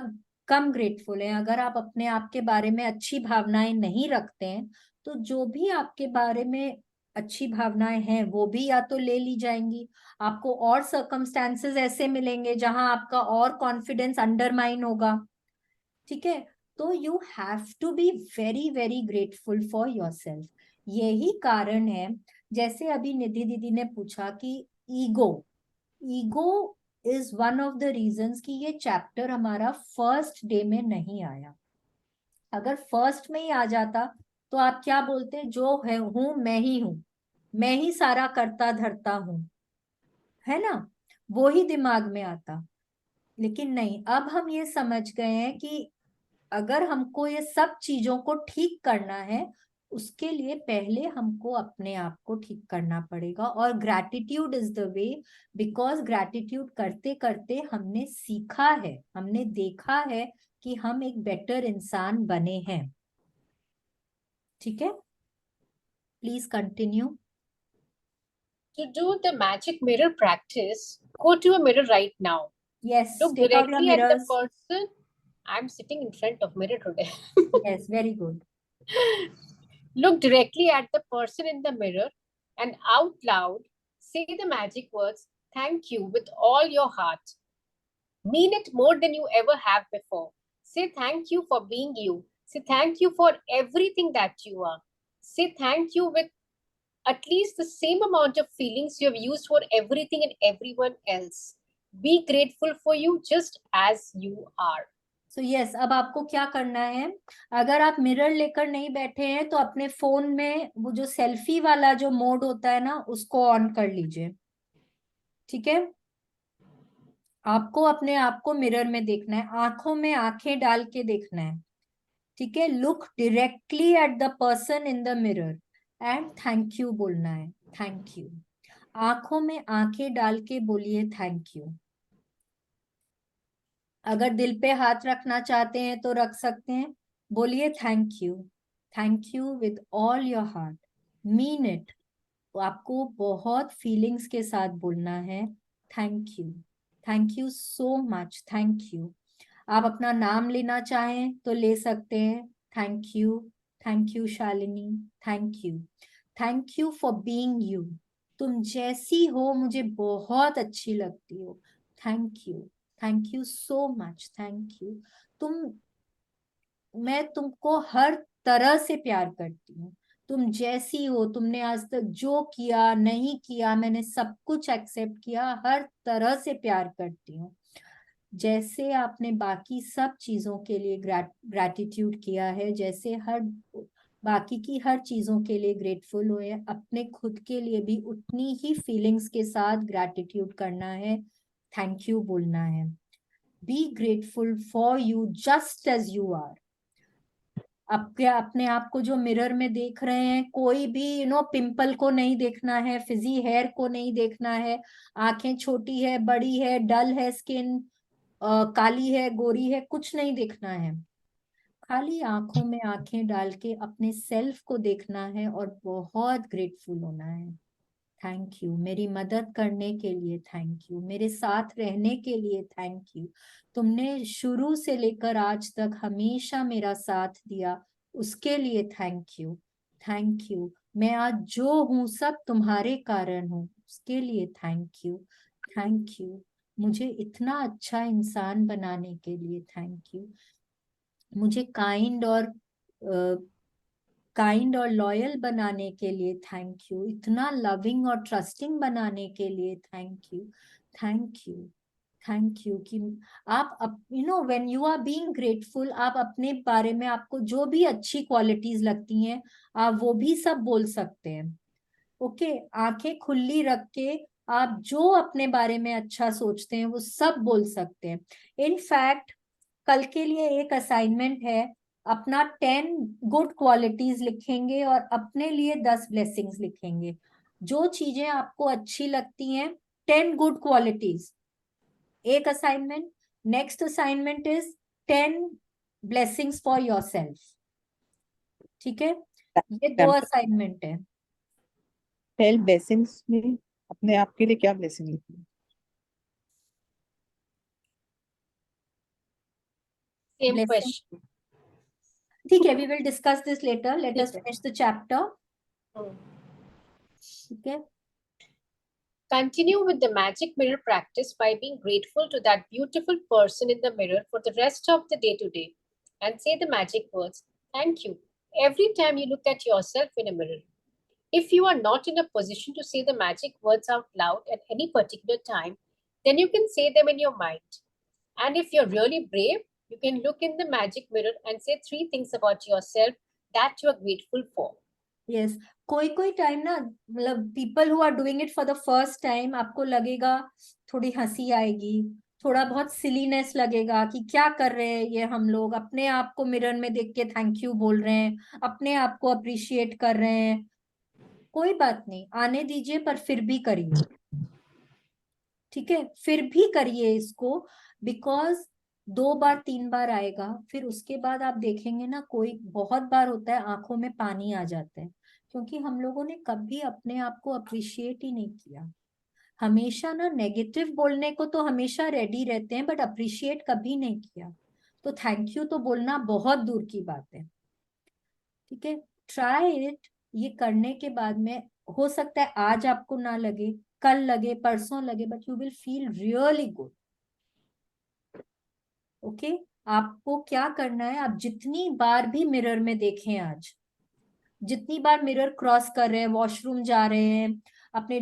कम ग्रेटफुल हैं, अगर आप अपने आप के बारे में अच्छी भावनाएं नहीं रखते हैं, तो जो भी आपके बारे में अच्छी भावनाएं हैं वो भी या तो ले ली जाएंगी, आपको और सर्कमस्टांसेस ऐसे मिलेंगे जहां आपका और कॉन्फिडेंस अंडरमाइन होगा। ठीक है, तो you have to be very very grateful for yourself. यही कारण है, जैसे अभी निधि दीदी ने पूछा कि ego, ego is one of the reasons कि ये चैप्टर हमारा फर्स्ट डे में नहीं आया। अगर फर्स्ट में ही आ जाता तो आप क्या बोलते, जो है हूं मैं ही हूं, मैं ही सारा करता धरता हूं, है ना, वो ही दिमाग में आता। लेकिन नहीं, अब हम ये समझ गए हैं कि अगर हमको ये सब चीजों को ठीक करना है, उसके लिए पहले हमको अपने आप को ठीक करना पड़ेगा। और gratitude is the way, because gratitude करते करते हमने सीखा है, हमने देखा है कि हम एक बेटर इंसान बने हैं। ठीक है, please continue. To do the magic mirror practice, go to a mirror right now. Yes, Look take out your directly at the mirrors. person. I'm sitting in front of mirror today. Yes, very good. Look directly at the person in the mirror and out loud say the magic words, thank you, with all your heart. Mean it more than you ever have before. Say thank you for being you. Say thank you for everything that you are. Say thank you with at least the same amount of feelings you have used for everything and everyone else. Be grateful for you just as you are. So yes, अब आपको क्या करना है, अगर आप mirror लेकर नहीं बैठे हैं तो अपने फोन में वो जो सेल्फी वाला जो मोड होता है ना, उसको ऑन कर लीजिए। ठीक है, आपको अपने आप को मिरर में देखना है, आंखों में आंखें डाल के देखना है। ठीक है, look directly at the person in the mirror and thank you बोलना है, थैंक यू। आंखों में आंखें डाल के बोलिए थैंक यू। अगर दिल पे हाथ रखना चाहते हैं तो रख सकते हैं, बोलिए thank you with all your heart, mean it. आपको बहुत फीलिंग्स के साथ बोलना है, thank you so much, thank you. आप अपना नाम लेना चाहें तो ले सकते हैं, thank you Shalini, thank you for being you. तुम जैसी हो मुझे बहुत अच्छी लगती हो, thank you so much, thank you. तुम मैं तुमको हर तरह से प्यार करती हूँ, तुम जैसी हो, तुमने आज तक जो किया नहीं किया मैंने सब कुछ एक्सेप्ट किया, हर तरह से प्यार करती हूँ। जैसे आपने बाकी सब चीजों के लिए ग्रैटिट्यूड किया है, जैसे हर बाकी की हर चीजों के लिए ग्रेटफुल हुए, अपने खुद के लिए भी उतनी ही फीलिंग्स के साथ ग्रैटिट्यूड करना है, थैंक यू बोलना है। Be grateful for you just as you are. आपके अपने आप को जो मिरर में देख रहे हैं, कोई भी पिंपल को नहीं देखना है, फिजी हेयर को नहीं देखना है, आंखें छोटी है बड़ी है, डल है स्किन, काली है गोरी है, कुछ नहीं देखना है। खाली आंखों में आंखें डाल के अपने सेल्फ को देखना है और बहुत ग्रेटफुल होना है। थैंक यू मेरी मदद करने के लिए, थैंक यू मेरे साथ रहने के लिए, थैंक यू तुमने शुरू से लेकर आज तक हमेशा मेरा साथ दिया, उसके लिए थैंक यू मैं आज जो हूं सब तुम्हारे कारण हूँ, उसके लिए थैंक यू मुझे इतना अच्छा इंसान बनाने के लिए, थैंक यू मुझे काइंड और लॉयल बनाने के लिए, थैंक यू इतना लविंग और ट्रस्टिंग बनाने के लिए, थैंक यू कि आप when you are being grateful, आप अपने बारे में आपको जो भी अच्छी क्वालिटीज लगती हैं आप वो भी सब बोल सकते हैं। ओके, आंखें खुली रख के आप जो अपने बारे में अच्छा सोचते हैं वो सब बोल सकते हैं। इनफैक्ट कल के लिए एक असाइनमेंट है, अपना 10 गुड क्वालिटीज लिखेंगे और अपने लिए 10 ब्लेसिंग्स लिखेंगे। जो चीजें आपको अच्छी लगती हैं, 10 गुड क्वालिटीज, एक assignment. Next assignment is 10 blessings for yourself. ठीक है, ये 2 असाइनमेंट है। 10 ब्लेसिंग्स में अपने आप के लिए क्या ब्लेसिंग लिखनी है? Same Blessing. क्वेश्चन। ठीक है, we will discuss this later, let us ठीक है। Finish the chapter. ठीक है, Continue with the magic mirror practice by being grateful to that beautiful person in the mirror for the rest of the day today, and say the magic words, thank you, every time you look at yourself in a mirror. If you are not in a position to say the magic words out loud at any particular time, then you can say them in your mind. And if you're really brave, you can look in the magic mirror and say 3 things about yourself that you are grateful for. Yes कोई कोई time ना, मतलब people who are doing it for the first time, आपको लगेगा थोड़ी हंसी आएगी, थोड़ा बहुत सिलीनेस लगेगा कि क्या कर रहे हैं ये हम लोग, अपने आप को मिरर में देख के थैंक यू बोल रहे हैं, अपने आप को अप्रिशिएट कर रहे हैं। कोई बात नहीं, आने दीजिए, पर फिर भी करिए। ठीक है, फिर भी करिए इसको, बिकॉज 2 बार 3 बार आएगा, फिर उसके बाद आप देखेंगे ना, कोई बहुत बार होता है आंखों में पानी आ जाता है, क्योंकि हम लोगों ने कभी अपने आप को अप्रिशिएट ही नहीं किया। हमेशा ना नेगेटिव बोलने को तो हमेशा रेडी रहते हैं, बट अप्रिशिएट कभी नहीं किया, तो थैंक यू तो बोलना बहुत दूर की बात है। ठीक है, ट्राई इट। ये करने के बाद में हो सकता है आज आपको ना लगे, कल लगे, परसों लगे, but you will feel really good. Okay, आपको क्या करना है, आप जितनी बार भी मिरर में देखें, आज जितनी बार मिरर क्रॉस कर रहे हैं, वॉशरूम जा रहे हैं, अपने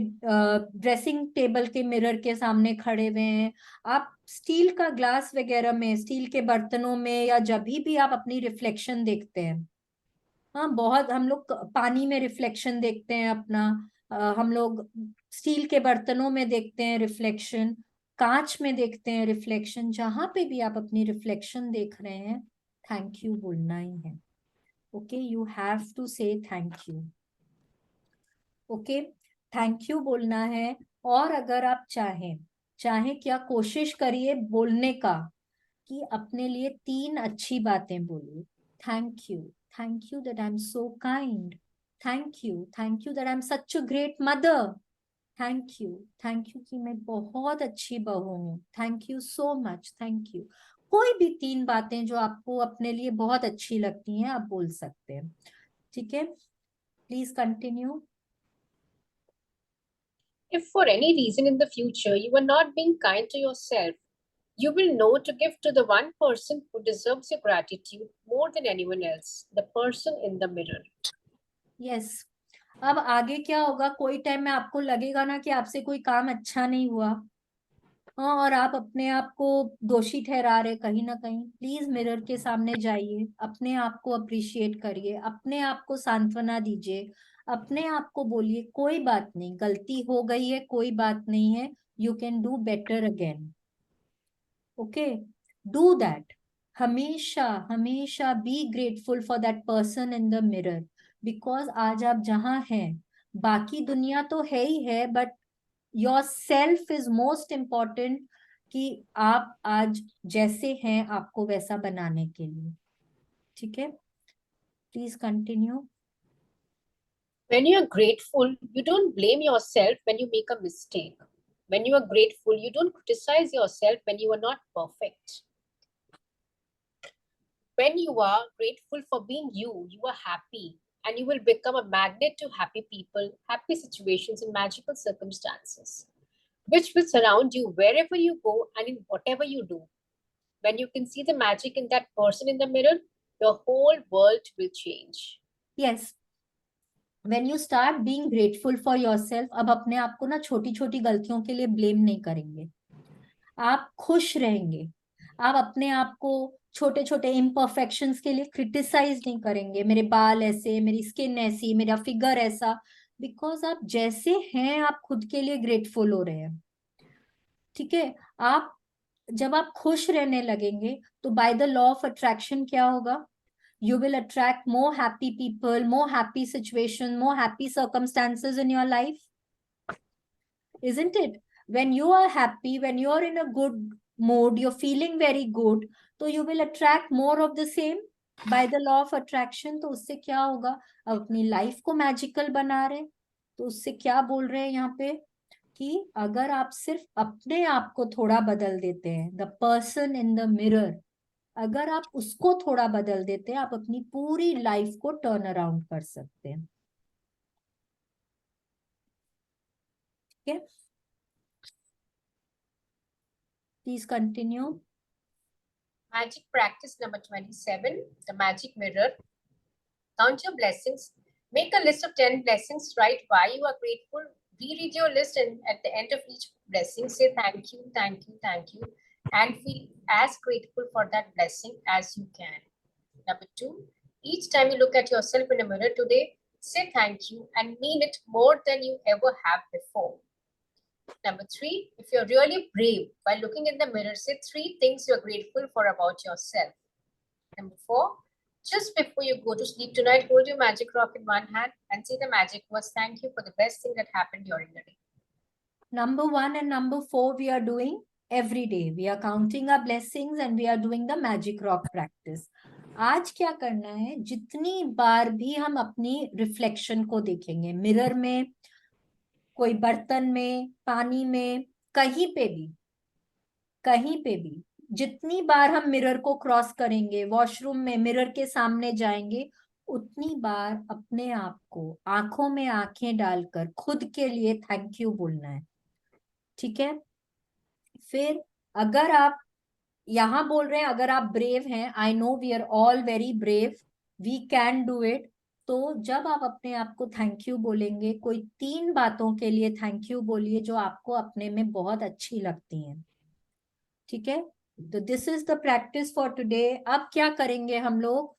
ड्रेसिंग टेबल के मिरर के सामने खड़े हुए हैं, आप स्टील का ग्लास वगैरह में, स्टील के बर्तनों में, या जब भी आप अपनी रिफ्लेक्शन देखते हैं, हाँ बहुत हम लोग पानी में रिफ्लेक्शन देखते हैं अपना, हम लोग स्टील के बर्तनों में देखते हैं रिफ्लेक्शन, कांच में देखते हैं रिफ्लेक्शन, जहां पे भी आप अपनी रिफ्लेक्शन देख रहे हैं, थैंक यू बोलना ही है। ओके, यू हैव टू से thank you. Okay, thank you बोलना है। और अगर आप चाहें क्या, कोशिश करिए बोलने का कि अपने लिए 3 अच्छी बातें बोलिए। Thank you that I am so kind, thank you that I am such a great mother, thank you कि मैं बहुत अच्छी बहू हूँ, thank you so much, thank you. कोई भी 3 बातें जो आपको अपने लिए बहुत अच्छी लगती हैं, आप बोल सकते हैं। ठीक है, please continue. If for any reason in the future you are not being kind to yourself, you will know to give to the one person who deserves your gratitude more than anyone else, the person in the mirror. Yes, अब आगे क्या होगा, कोई time में आपको लगेगा ना कि आपसे कोई काम अच्छा नहीं हुआ, हाँ, और आप अपने आप को दोषी ठहरा रहे कहीं ना कहीं, प्लीज मिरर के सामने जाइए, अपने आप को अप्रिशिएट करिए, अपने आप को सांत्वना दीजिए, अपने आप को बोलिए कोई बात नहीं, गलती हो गई है, कोई बात नहीं है, you can do better again. Okay, do that. हमेशा हमेशा B grateful for that person in the mirror, because आज आप जहां हैं, बाकी दुनिया तो है ही है, but your self is most important, कि आप आज जैसे हैं आपको वैसा बनाने के लिए। ठीक है, please continue. When you are grateful, you don't blame yourself when you make a mistake. When you are grateful, you don't criticize yourself when you are not perfect. When you are grateful for being you, you are happy, and you will become a magnet to happy people, happy situations, and magical circumstances, which will surround you wherever you go and in whatever you do. When you can see the magic in that person in the mirror, your whole world will change. Yes, when you start being grateful for yourself, अब अपने आप को ना छोटी छोटी गलतियों के लिए ब्लेम नहीं करेंगे, आप खुश रहेंगे, आप अपने आप को छोटे छोटे इम्परफेक्शंस के लिए क्रिटिसाइज नहीं करेंगे, मेरे बाल ऐसे, मेरी स्किन ऐसी, मेरा फिगर ऐसा, बिकॉज आप जैसे हैं आप खुद के लिए ग्रेटफुल हो रहे हैं। ठीक है, आप जब आप खुश रहने लगेंगे तो by the law of attraction क्या होगा, you will attract more happy people, more happy situation, more happy circumstances in your life, isn't it? When you are happy, when you are in a good mood, you're feeling very good, so you will attract more of the same by the law of attraction। तो उससे क्या होगा, अब अपनी life को magical बना रहे, तो उससे क्या बोल रहे हैं यहाँ पे, कि अगर आप सिर्फ अपने आप को थोड़ा बदल देते हैं, the person in the mirror, अगर आप उसको थोड़ा बदल देते हैं, आप अपनी पूरी लाइफ को टर्न अराउंड कर सकते हैं। ठीक है, please continue. Magic practice number 27, the magic mirror. Count your blessings. Make a list of 10 blessings. Write why you are grateful. Reread your list, and at the end of each blessing, say thank you, thank you, thank you, and feel as grateful for that blessing as you can. Number 2, each time you look at yourself in a mirror today, say thank you and mean it more than you ever have before. Number 3, if you're really brave, while looking in the mirror, say 3 things you're grateful for about yourself. Number 4, just before you go to sleep tonight, hold your magic rock in one hand and say the magic words, thank you for the best thing that happened during the day. Number 1 and number 4 we are doing every day. We are counting our blessings and we are doing the magic rock practice. आज क्या करना है, जितनी बार भी हम अपनी reflection को देखेंगे, मिरर में, कोई बर्तन में, पानी में, कहीं पे भी जितनी बार हम मिरर को क्रॉस करेंगे, वॉशरूम में मिरर के सामने जाएंगे, उतनी बार अपने आप को आंखों में आंखें डालकर खुद के लिए थैंक यू बोलना है। ठीक है, फिर अगर आप यहां बोल रहे हैं, अगर आप ब्रेव हैं, I know we are all very brave, we can do it, तो जब आप अपने आप को थैंक यू बोलेंगे, कोई 3 बातों के लिए थैंक यू बोलिए जो आपको अपने में बहुत अच्छी लगती हैं, ठीक है। तो this is the practice for today. अब क्या करेंगे हम लोग,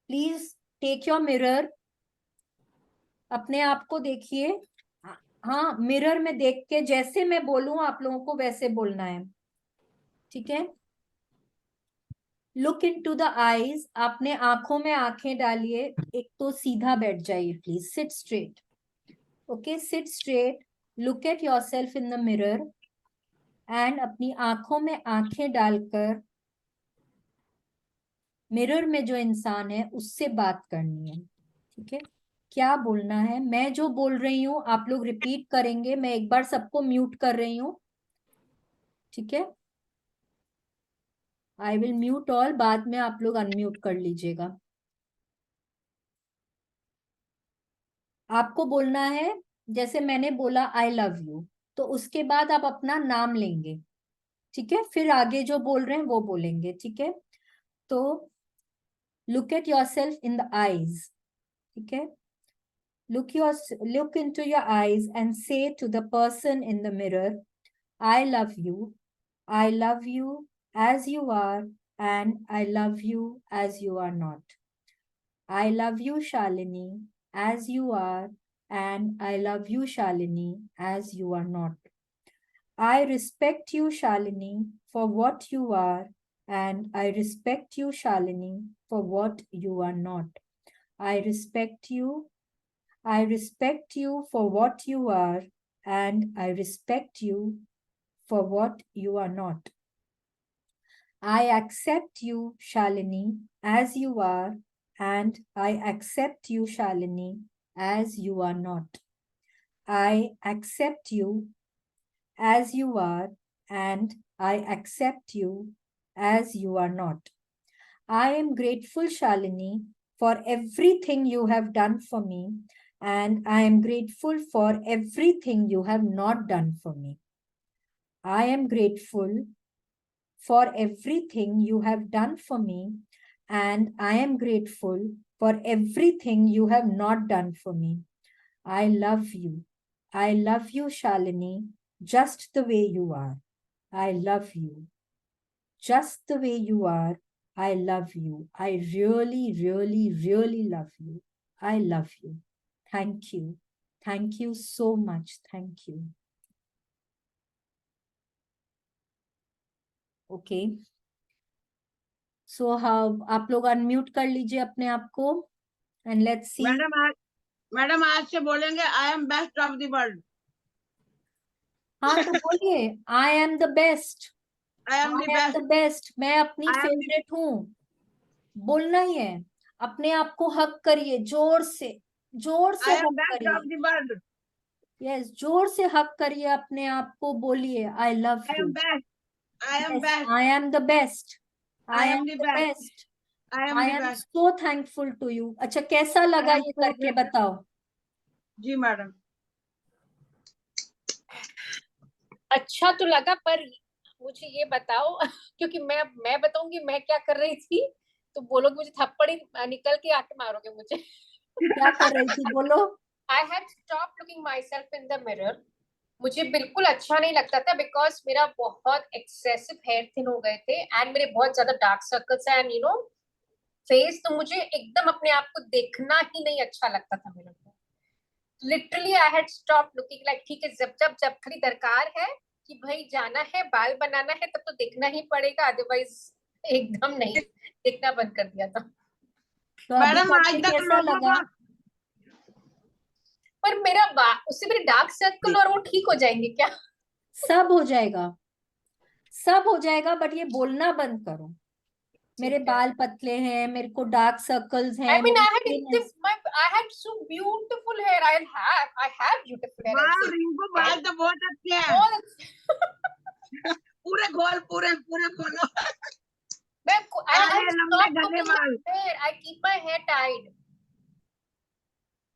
प्लीज टेक योर मिरर, अपने आप को देखिए। हाँ, मिरर में देख के जैसे मैं बोलूं आप लोगों को वैसे बोलना है, ठीक है। Look into the eyes, आपने आंखों में आंखें डालिए। एक तो सीधा बैठ जाइए please, seat straight. Okay, seat straight, look at yourself in the mirror and अपनी आंखों में आंखें डालकर मिरर में जो इंसान है उससे बात करनी है, ठीक है। क्या बोलना है, मैं जो बोल रही हूँ आप लोग रिपीट करेंगे। मैं एक बार सबको म्यूट कर रही हूँ, ठीक है। आई विल म्यूट ऑल, बाद में आप लोग अनम्यूट कर लीजिएगा। आपको बोलना है, जैसे मैंने बोला आई लव यू, तो उसके बाद आप अपना नाम लेंगे, ठीक है। फिर आगे जो बोल रहे हैं वो बोलेंगे, ठीक है। तो look at yourself in the eyes, ठीक है। Look into your eyes and say to the person in the mirror, I love you. I love you as you are, and I love you as you are not. I love you, Shalini, as you are, and I love you, Shalini, as you are not. I respect you, Shalini, for what you are, and I respect you, Shalini, for what you are not. I respect you for what you are, and I respect you for what you are not. I accept you, Shalini, as you are, and I accept you, Shalini, as you are not. I accept you as you are, and I accept you as you are not. I am grateful, Shalini, for everything you have done for me, and I am grateful for everything you have not done for me. I am grateful for everything you have done for me, and I am grateful for everything you have not done for me. I love you. I love you, Shalini, just the way you are. I love you. Just the way you are, I love you. I really, really, really love you. I love you. Thank you. Thank you so much. Thank you. Okay. So how आप लोग unmute कर लीजिए अपने आप को and let's see. Madam आज से बोलेंगे आई am best of the world. हाँ तो बोलिए I am the best. I am the best. the best. मैं अपनी फेवरेट हूँ, बोलना ही है। अपने आप को हक करिए, जोर से आई एम हक बेस्ट ऑफ करिए। The world. यस, जोर से हक करिए अपने आप को, बोलिए I love I you. Am best. I am best. I am the best. I am the best. Best. I am I the am best. So thankful to you. अच्छा, कैसा लगा ये करके बताओ। जी मैडम। अच्छा तो लगा, पर मुझे ये बताओ क्योंकि मैं बताऊंगी मैं क्या कर रही थी तो बोलोगे मुझे थप्पड़ ही निकल के आके मारोगे मुझे। क्या कर रही थी बोलो। I had stopped looking myself in the mirror. मुझे बिल्कुल अच्छा नहीं लगता था बिकॉज मेरा बहुत एक्सेसिव हेयर थिन हो गए थे एंड मेरे बहुत ज्यादा dark circles and you know face, तो मुझे एकदम अपने आप को देखना ही नहीं अच्छा लगता था मेरे को। Literally I had stop looking like ठीक है, जब खरी दरकार है कि भाई जाना है बाल बनाना है तब तो देखना ही पड़ेगा, अदरवाइज एकदम नहीं, देखना बंद कर दिया था। तो अभी मैडम आज करके तक कैसा लोगों लगा। को पर उससे मेरे डार्क सर्कल और वो ठीक हो जाएंगे क्या। सब हो जाएगा, सब हो जाएगा, बट ये बोलना बंद करो। मेरे बाल पतले हैं, मेरे को डार्क सर्कल्स हैं। I mean, I had so beautiful hair. I have beautiful hair. वाह रिंकू बाल तो बहुत अच्छे हैं। पूरे खोल पूरे खोलो। I keep my hair tied.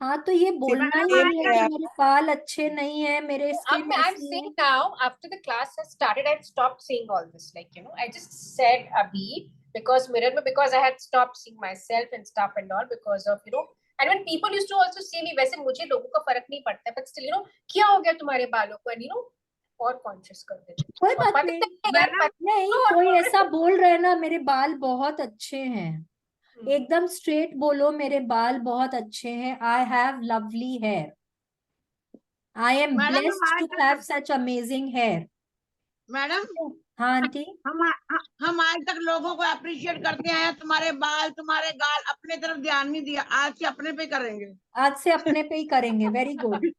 हाँ तो ये बोलना ही नहीं है कि मेरे बाल अच्छे नहीं है, मेरे स्किन I'm ऐसी saying है। now, after the class has started, I've stopped saying all this. Like, you know, I just said, Abhi, because mirror में, because I had stopped seeing myself and stuff and all because of, you know, and when people used to also say me, वैसे मुझे लोगों का फर्क नहीं पड़ता है, but still, you know, क्या हो गया तुम्हारे बालों को, and you know, और कॉन्शियस कर देते। कोई और बात पता नहीं, है यार, नहीं कोई ऐसा बोल रहे ना मेरे बाल बहुत अच्छे हैं, एकदम स्ट्रेट बोलो मेरे बाल बहुत अच्छे हैं। I have lovely hair, I am madam blessed to have such amazing hair. Madam हाँ आंटी, हम आज तक लोगों को अप्रिशिएट करते आए हैं, तुम्हारे बाल तुम्हारे गाल, अपने तरफ ध्यान नहीं दिया, आज से अपने पे करेंगे। आज से अपने पे ही करेंगे, वेरी गुड।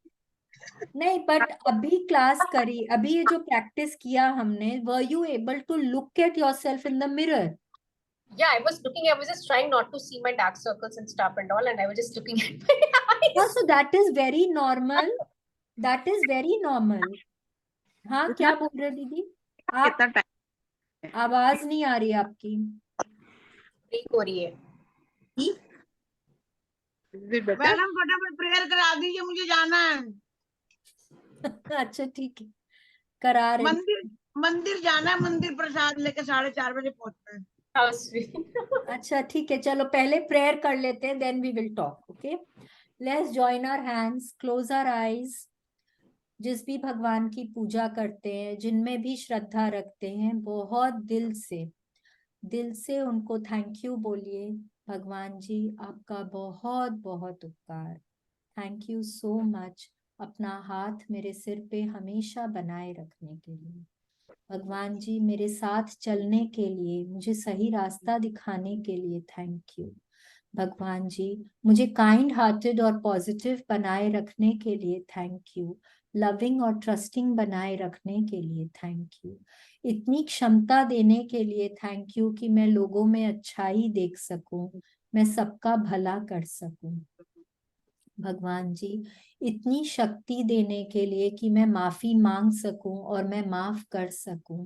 नहीं बट अभी क्लास करी, अभी ये जो प्रैक्टिस किया हमने, were you able to look at yourself in the mirror? Yeah, I was looking, I was just trying not to see my dark circles and stuff and all, and I was just looking at my eyes. So that is very normal, that is very normal। हाँ क्या बोल रहे दीदी आप? कितना time आवाज नहीं आ रही आपकी। ब्रेक हो रही है। मैडम फटाफट प्रेयर करा दीजिए, मुझे जाना है। अच्छा ठीक है, करा रहे। मंदिर जाना है, मंदिर प्रसाद लेके 4:30 बजे पहुंचना है। How sweet. अच्छा ठीक है, चलो पहले प्रेयर कर लेते हैं, then we will talk. Okay, let's join our hands, close our eyes. जिस भी भगवान की पूजा करते हैं, जिनमें भी श्रद्धा रखते हैं, बहुत दिल से उनको थैंक यू बोलिए। भगवान जी आपका बहुत बहुत उपकार, थैंक यू सो मच अपना हाथ मेरे सिर पे हमेशा बनाए रखने के लिए। भगवान जी मेरे साथ चलने के लिए, मुझे सही रास्ता दिखाने के लिए थैंक यू। भगवान जी मुझे काइंड हार्टेड और पॉजिटिव बनाए रखने के लिए थैंक यू। लविंग और ट्रस्टिंग बनाए रखने के लिए थैंक यू। इतनी क्षमता देने के लिए थैंक यू कि मैं लोगों में अच्छाई देख सकूं, मैं सबका भला कर सकूं। भगवान जी इतनी शक्ति देने के लिए कि मैं माफी मांग सकूं और मैं माफ कर सकूं।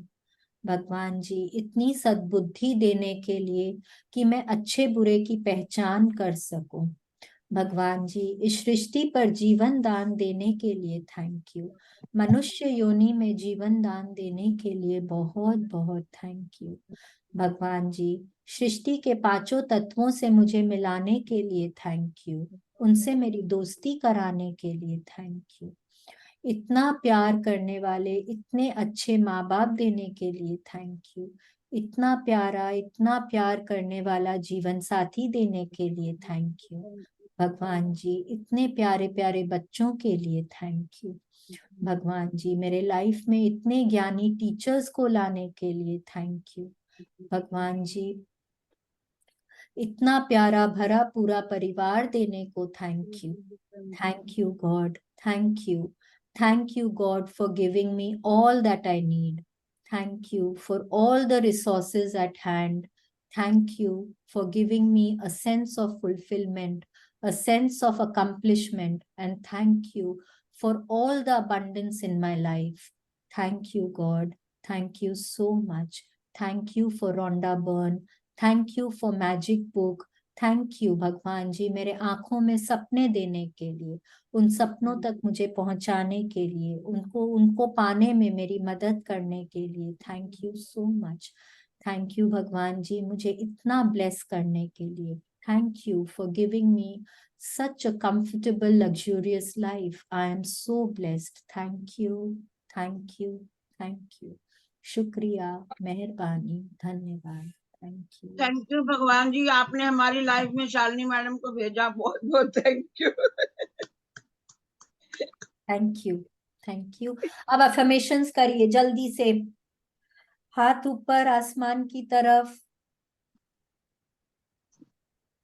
भगवान जी इतनी सद्बुद्धि देने के लिए कि मैं अच्छे बुरे की पहचान कर सकूं। भगवान जी इस सृष्टि पर जीवन दान देने के लिए थैंक यू। मनुष्य योनि में जीवन दान देने के लिए बहुत बहुत थैंक यू। भगवान जी सृष्टि के पांचों तत्वों से मुझे मिलाने के लिए थैंक यू, उनसे मेरी दोस्ती कराने के लिए थैंक यू। इतना प्यार करने वाले इतने अच्छे माँ बाप देने के लिए थैंक यू। इतना प्यारा, इतना प्यार करने वाला जीवन साथी देने के लिए थैंक यू। भगवान जी इतने प्यारे प्यारे बच्चों के लिए थैंक यू। भगवान जी मेरे लाइफ में इतने ज्ञानी टीचर्स को लाने के लिए थैंक यू। भगवान जी इतना प्यारा भरा पूरा परिवार देने को thank you. Thank you God, thank you. Thank you, God, for giving me all that I need. Thank you for all the resources at hand. Thank you for giving me a sense of fulfillment, a sense of accomplishment, and thank you for all the abundance in my life. Thank you, God. Thank you so much. Thank you for Rhonda Byrne. Thank you for Magic Book. Thank you भगवान जी मेरे आंखों में सपने देने के लिए, उन सपनों तक मुझे पहुंचाने के लिए, उनको पाने में मेरी मदद करने के लिए thank you so much. Thank you भगवान जी मुझे इतना ब्लेस करने के लिए। Thank you for giving me such a comfortable luxurious life. I am so blessed. Thank you, thank you, thank you. शुक्रिया, मेहरबानी, धन्यवाद। थैंक यू भगवान जी, आपने हमारी लाइफ में शालिनी मैडम को भेजा, बहुत बहुत thank you. Thank you, thank you. अब अफर्मेशंस करिए जल्दी से, हाथ ऊपर आसमान की तरफ,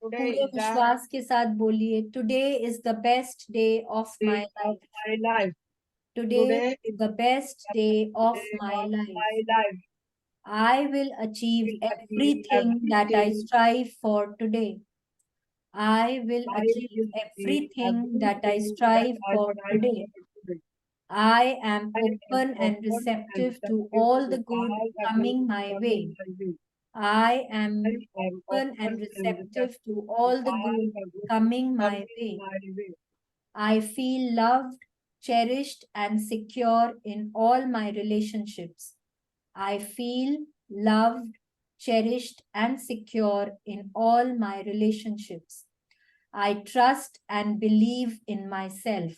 पूरे विश्वास के साथ बोलिए, today is the best day of my life. Today is the best day of my life. I will achieve everything that I strive for today. I will achieve everything that I strive for today. I am open and receptive to all the good coming my way. I am open and receptive to all the good coming my way. I feel loved, cherished, and secure in all my relationships. I feel loved, cherished and secure in all my relationships. I trust and believe in myself.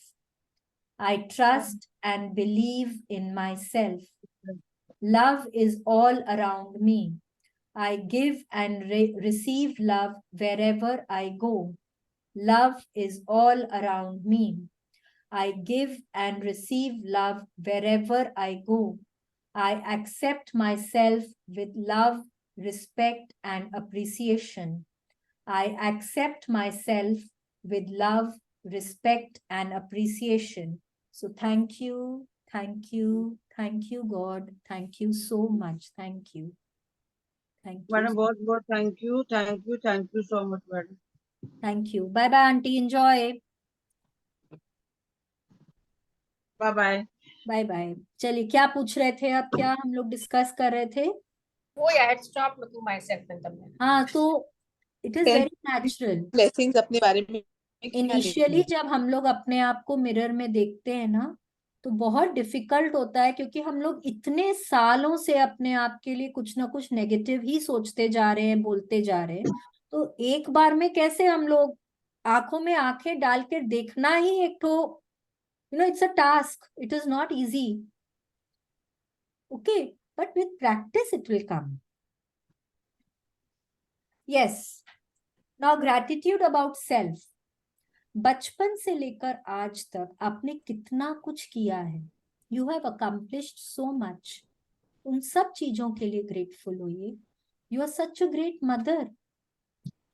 I trust and believe in myself. Love is all around me. I give and receive love wherever I go. Love is all around me. I give and receive love wherever I go. I accept myself with love, respect, and appreciation. I accept myself with love, respect, and appreciation. So thank you, thank you, thank you, God. Thank you so much. Thank you. Thank you. Madam बहुत बहुत thank you so much madam. Thank you. Bye bye, auntie. Enjoy. Bye bye. Bye bye. चलिए, क्या पूछ रहे थे अब? क्या हम लोग डिस्कस कर रहे थे? Oh yeah, I had stopped looking myself in the mirror. हाँ, तो it is very natural. Blessings अपने बारे में क्या इनिशियली लिखेंगे? जब हम लोग अपने आप को मिरर में देखते हैं ना, तो बहुत डिफिकल्ट होता है, क्योंकि हम लोग इतने सालों से अपने आप के लिए कुछ ना कुछ नेगेटिव ही सोचते जा रहे हैं, बोलते जा रहे हैं. तो एक बार में कैसे हम लोग आंखों में आंखें डाल कर देखना ही एक तो, it's a task. It is not easy. Okay, but with practice it will come. Yes. Now gratitude about self. बचपन से लेकर आज तक आपने कितना कुछ किया है. You have accomplished so much. उन सब चीजों के लिए ग्रेटफुल होइए. You are such a great mother.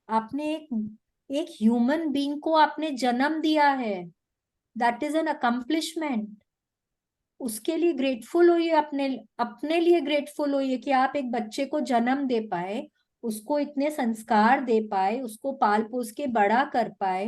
आपने एक ह्यूमन बीइंग को आपने जन्म दिया है. That is an accomplishment. उसके लिए ग्रेटफुल होइए. अपने लिए ग्रेटफुल होइए कि आप एक बच्चे को जन्म दे पाए, उसको इतने संस्कार दे पाए, उसको पाल पोस के बड़ा कर पाए.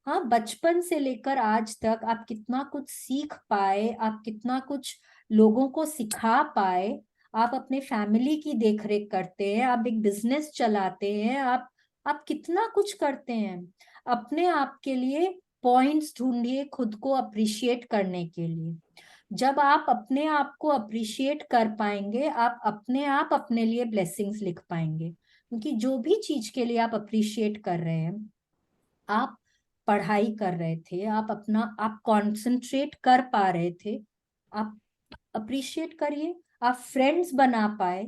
हाँ, बचपन से लेकर आज तक आप कितना कुछ सीख पाए, आप कितना कुछ लोगों को सिखा पाए. आप अपने फैमिली की देखरेख करते हैं, आप एक बिजनेस चलाते हैं, आप कितना कुछ करते हैं. अपने आप के लिए पॉइंट्स ढूंढिए खुद को अप्रिशिएट करने के लिए. जब आप अपने आप को अप्रिशिएट कर पाएंगे, आप अपने लिए ब्लेसिंग्स लिख पाएंगे. क्योंकि जो भी चीज के लिए आप अप्रिशिएट कर रहे हैं, आप पढ़ाई कर रहे थे, आप कंसंट्रेट कर पा रहे थे, आप अप्रिशिएट करिए. आप फ्रेंड्स बना पाए,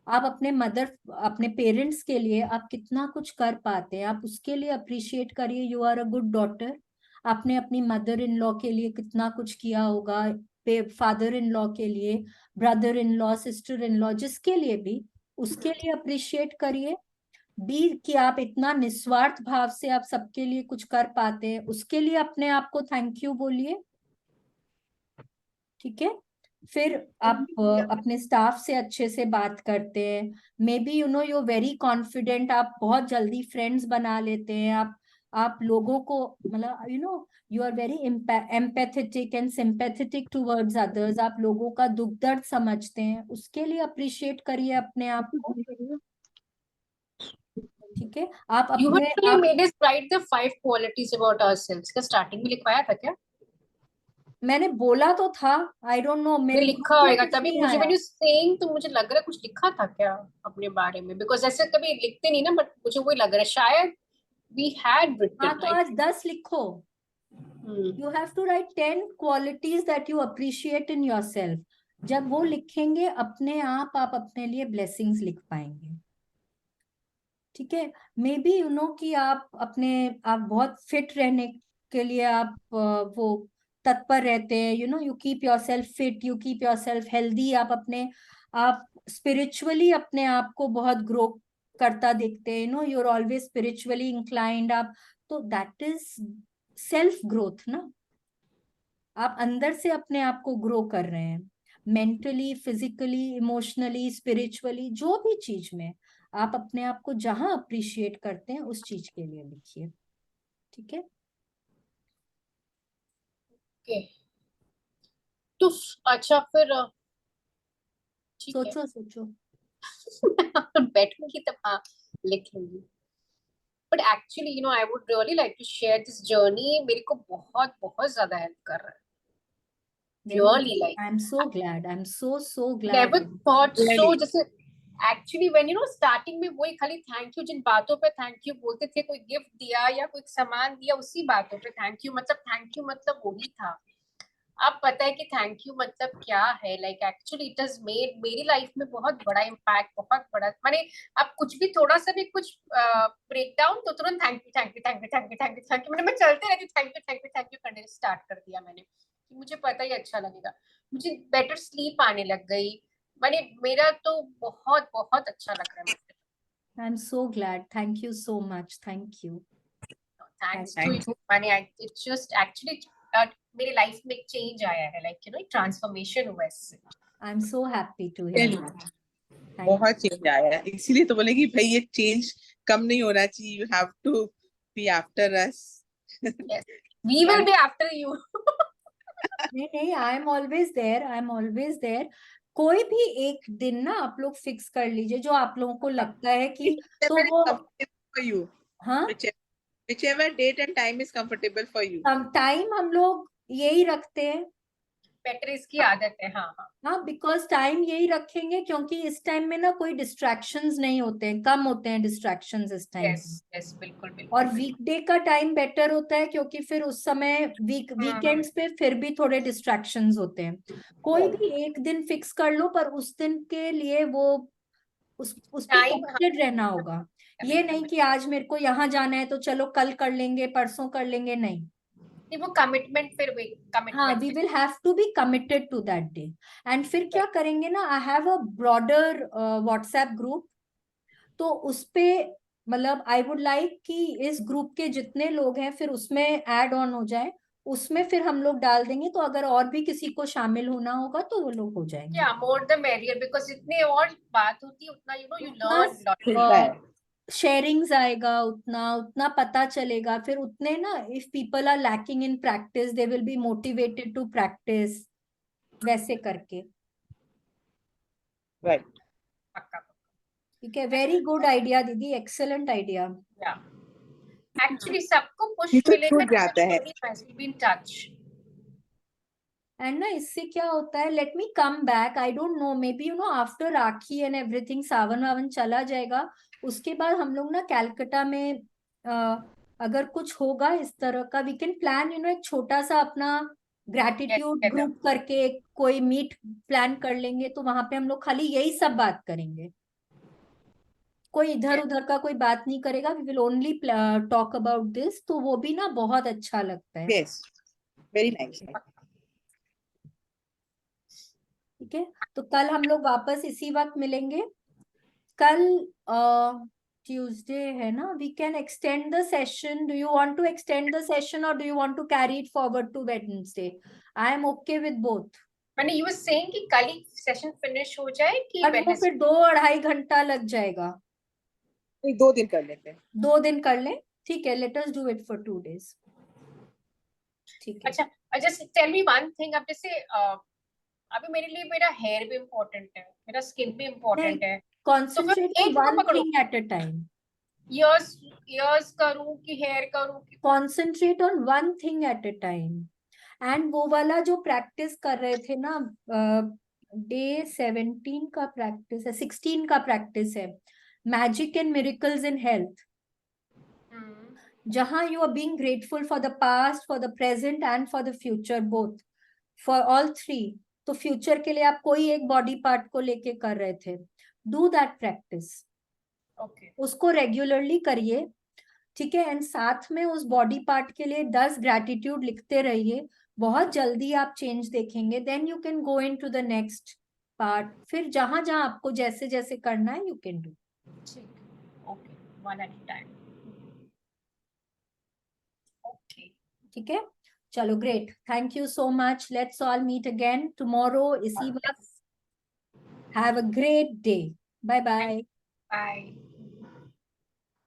आप अपने पेरेंट्स के लिए आप कितना कुछ कर पाते हैं, आप उसके लिए अप्रिशिएट करिए. You are a good daughter. आपने अपनी मदर इन लॉ के लिए कितना कुछ किया होगा, फादर इन लॉ के लिए, brother in law, sister in law, जिसके लिए भी, उसके लिए अप्रिशिएट करिए. कि आप इतना निस्वार्थ भाव से आप सबके लिए कुछ कर पाते हैं, उसके लिए अपने आप को थैंक यू बोलिए. ठीक है. फिर आप अपने स्टाफ से अच्छे से बात करते हैं. May be you very confident. आप बहुत जल्दी फ्रेंड्स बना लेते हैं. आप लोगों को, मतलब you are very empathetic and sympathetic towards others. आप लोगों का दुख दर्द समझते हैं, उसके लिए अप्रिशिएट करिए अपने आप को. ठीक है. आप You अपने actually made us write the 5 qualities about ourselves. क्या स्टार्टिंग में लिखवाया था क्या? मैंने बोला तो था. आई डोंट नो, मेरे लिखा होगा तभी मुझे, when you saying, तो मुझे लग रहा है कुछ लिखा था क्या अपने बारे में, बिकॉज ऐसे कभी लिखते नहीं ना, बट मुझे वही लग रहा है शायद we had written. हाँ, तो आज 10 लिखो. You have to write 10 qualities that you appreciate in yourself. जब वो लिखेंगे, अपने आप अपने लिए ब्लेसिंग्स लिख पाएंगे. ठीक है. मे बी कि आप बहुत फिट रहने के लिए आप वो तत्पर रहते हैं. You keep yourself fit, you keep yourself healthy. आप स्पिरिचुअली अपने आप को बहुत ग्रो करता देखते हैं. You are always spiritually inclined. तो दैट इज सेल्फ ग्रोथ ना. आप अंदर से अपने आप को ग्रो कर रहे हैं, मेंटली, फिजिकली, इमोशनली, स्पिरिचुअली, जो भी चीज में आप अपने आप को जहां अप्रिशिएट करते हैं, उस चीज के लिए लिखिए. ठीक है. ओके. तो अच्छा, फिर सोचो. बैठूंगी तब हाँ लिख लूंगी. But actually I would really like to share this journey. मेरे को बहुत बहुत ज्यादा हेल्प कर रहा है. Really, like I am so glad. I am so glad. never thought so. जैसे actually when you know starting में वही खाली थैंक यू, जिन बातों पे थैंक यू बोलते थे, कोई गिफ्ट दिया या कोई सामान दिया, उसी बातों पे थैंक यू मतलब वही था। अब पता है कि थैंक यू मतलब क्या है। Like actually it has made मेरी लाइफ में बहुत बड़ा इम्पैक्ट, बहुत बड़ा। माने अब कुछ भी, थोड़ा सा भी कुछ ब्रेक डाउन तो तुरंत thank you thank you thank you thank you thank you thank you, मैं चलते रहती, thank you thank you thank you करने स्टार्ट कर दिया मैंने, कि मुझे पता ही अच्छा लगेगा। मुझे बेटर स्लीप आने लग गई। माने मेरा तो बहुत बहुत अच्छा लग रहा है मुझे। I'm so glad. Thank you so much. Thank you. Thanks to Thank you. माने इट्स जस्ट एक्चुअली मेरी लाइफ में एक चेंज आया है, लाइक यू नो ट्रांसफॉर्मेशन हुआ है इससे। I'm so happy to hear you. that. Thank बहुत चेंज आया है, इसीलिए तो बोले कि भाई ये चेंज कम नहीं होना चाहिए, you have to be after us. Yes, we will be after you. नहीं नहीं, I am always there, I am always there. कोई भी एक दिन ना आप लोग फिक्स कर लीजिए जो आप लोगों को लगता है कि, तो वो, फॉर यू, हाँ, whichever date and time is comfortable for you. Time हम लोग यही रखते हैं। बेटर इसकी आदत है। हाँ हाँ हाँ, बिकॉज टाइम यही रखेंगे क्योंकि इस टाइम में ना कोई डिस्ट्रैक्शंस नहीं होते हैं, कम होते हैं डिस्ट्रैक्शंस इस टाइम। यस यस बिल्कुल बिल्कुल। और वीकडे का टाइम बेटर होता है क्योंकि फिर उस समय वीकेंड्स पे फिर भी थोड़े डिस्ट्रैक्शंस होते हैं। कोई भी एक दिन फिक्स कर लो, पर उस दिन के लिए वो उस पे टाइम कमिटेड रहना होगा। ये नहीं कि आज मेरे को यहाँ जाना है तो चलो कल कर लेंगे, परसों कर लेंगे, नहीं। वो कमिटमेंट फिर भी हाँ, commitment we will have to be committed to that day. And फिर क्या करेंगे ना, I have a broader WhatsApp group, तो उस पे मतलब आई वुड लाइक कि इस ग्रुप के जितने लोग हैं फिर उसमें ऐड ऑन हो जाए, उसमें फिर हम लोग डाल देंगे, तो अगर और भी किसी को शामिल होना होगा तो वो लोग हो जाएंगे। या मोर द मेरियर, बिकॉज जितने और बात होती है उतना यू नो यू लर्न खुलता है। शेयरिंग्स आएगा, उतना उतना पता चलेगा, फिर उतने ना, if people are lacking in practice they will be motivated to practice, वैसे करके। राइट, पक्का। ठीक है, वेरी गुड आइडिया दीदी, एक्सेलेंट आइडिया। या एक्चुअली सबको पुश ये तो मिलेगा छूट जाता है। Be in touch. एंड ना इससे क्या होता है, let me come back, I don't know, may be you know after Rakhi and everything, Sawan वावन चला जाएगा, उसके बाद हम लोग ना कैलकाटा में अगर कुछ होगा इस तरह का, we can plan you know एक छोटा सा अपना ग्रैटिट्यूड Get ग्रुप करके एक कोई मीट प्लान कर लेंगे, तो वहां पे हम लोग खाली यही सब बात करेंगे, कोई इधर उधर का कोई बात नहीं करेगा, we will only talk about this, तो वो भी ना बहुत अच्छा लगता है। Yes, very nice. ठीक है, तो कल हम लोग वापस इसी वक्त मिलेंगे। कल ट्यूसडे है ना, we can extend the session, do you want to extend the session और do you want to carry it forward to Wednesday? I am okay with both. मैंने यू वाज सेइंग कि कल ही सेशन फिनिश हो जाए कि और वो फिर 2-2.5 घंटा लग जाएगा। 2 दिन कर लेते हैं। 2 दिन कर लें, ठीक है, let us do it for 2 days। ठीक है। अच्छा just tell me one thing. अब जैसे अभी मेरे लिए मेरा हेयर भी इम्पोर्टेंट है, मेरा स्किन भी इम्पोर्टेंट है, तो फिर कॉन्सेंट्रेट एक वन को पकड़ू, thing at a time. Ears करूं कि हेयर करूं कि concentrate on one thing at a time. And वो वाला जो प्रैक्टिस कर रहे थे ना, डे 17 का प्रैक्टिस है, 16 का प्रैक्टिस है, magic and miracles in health, जहां you are being grateful for the past, for the present and for the future, both, for all three. तो फ्यूचर के लिए आप कोई एक बॉडी पार्ट को लेके कर रहे थे, डू दैट प्रैक्टिस, ओके उसको रेगुलरली करिए। ठीक है, एंड साथ में उस बॉडी पार्ट के लिए 10 ग्रैटिट्यूड लिखते रहिए, बहुत जल्दी आप चेंज देखेंगे। Then you can go into the next part, फिर जहां जहां आपको जैसे जैसे करना है यू कैन डू। ठीक okay, one at a time. Okay ठीक है, चलो, great, thank you so much, let's all meet again tomorrow इसी वक्त। Have a great day, bye bye. Bye.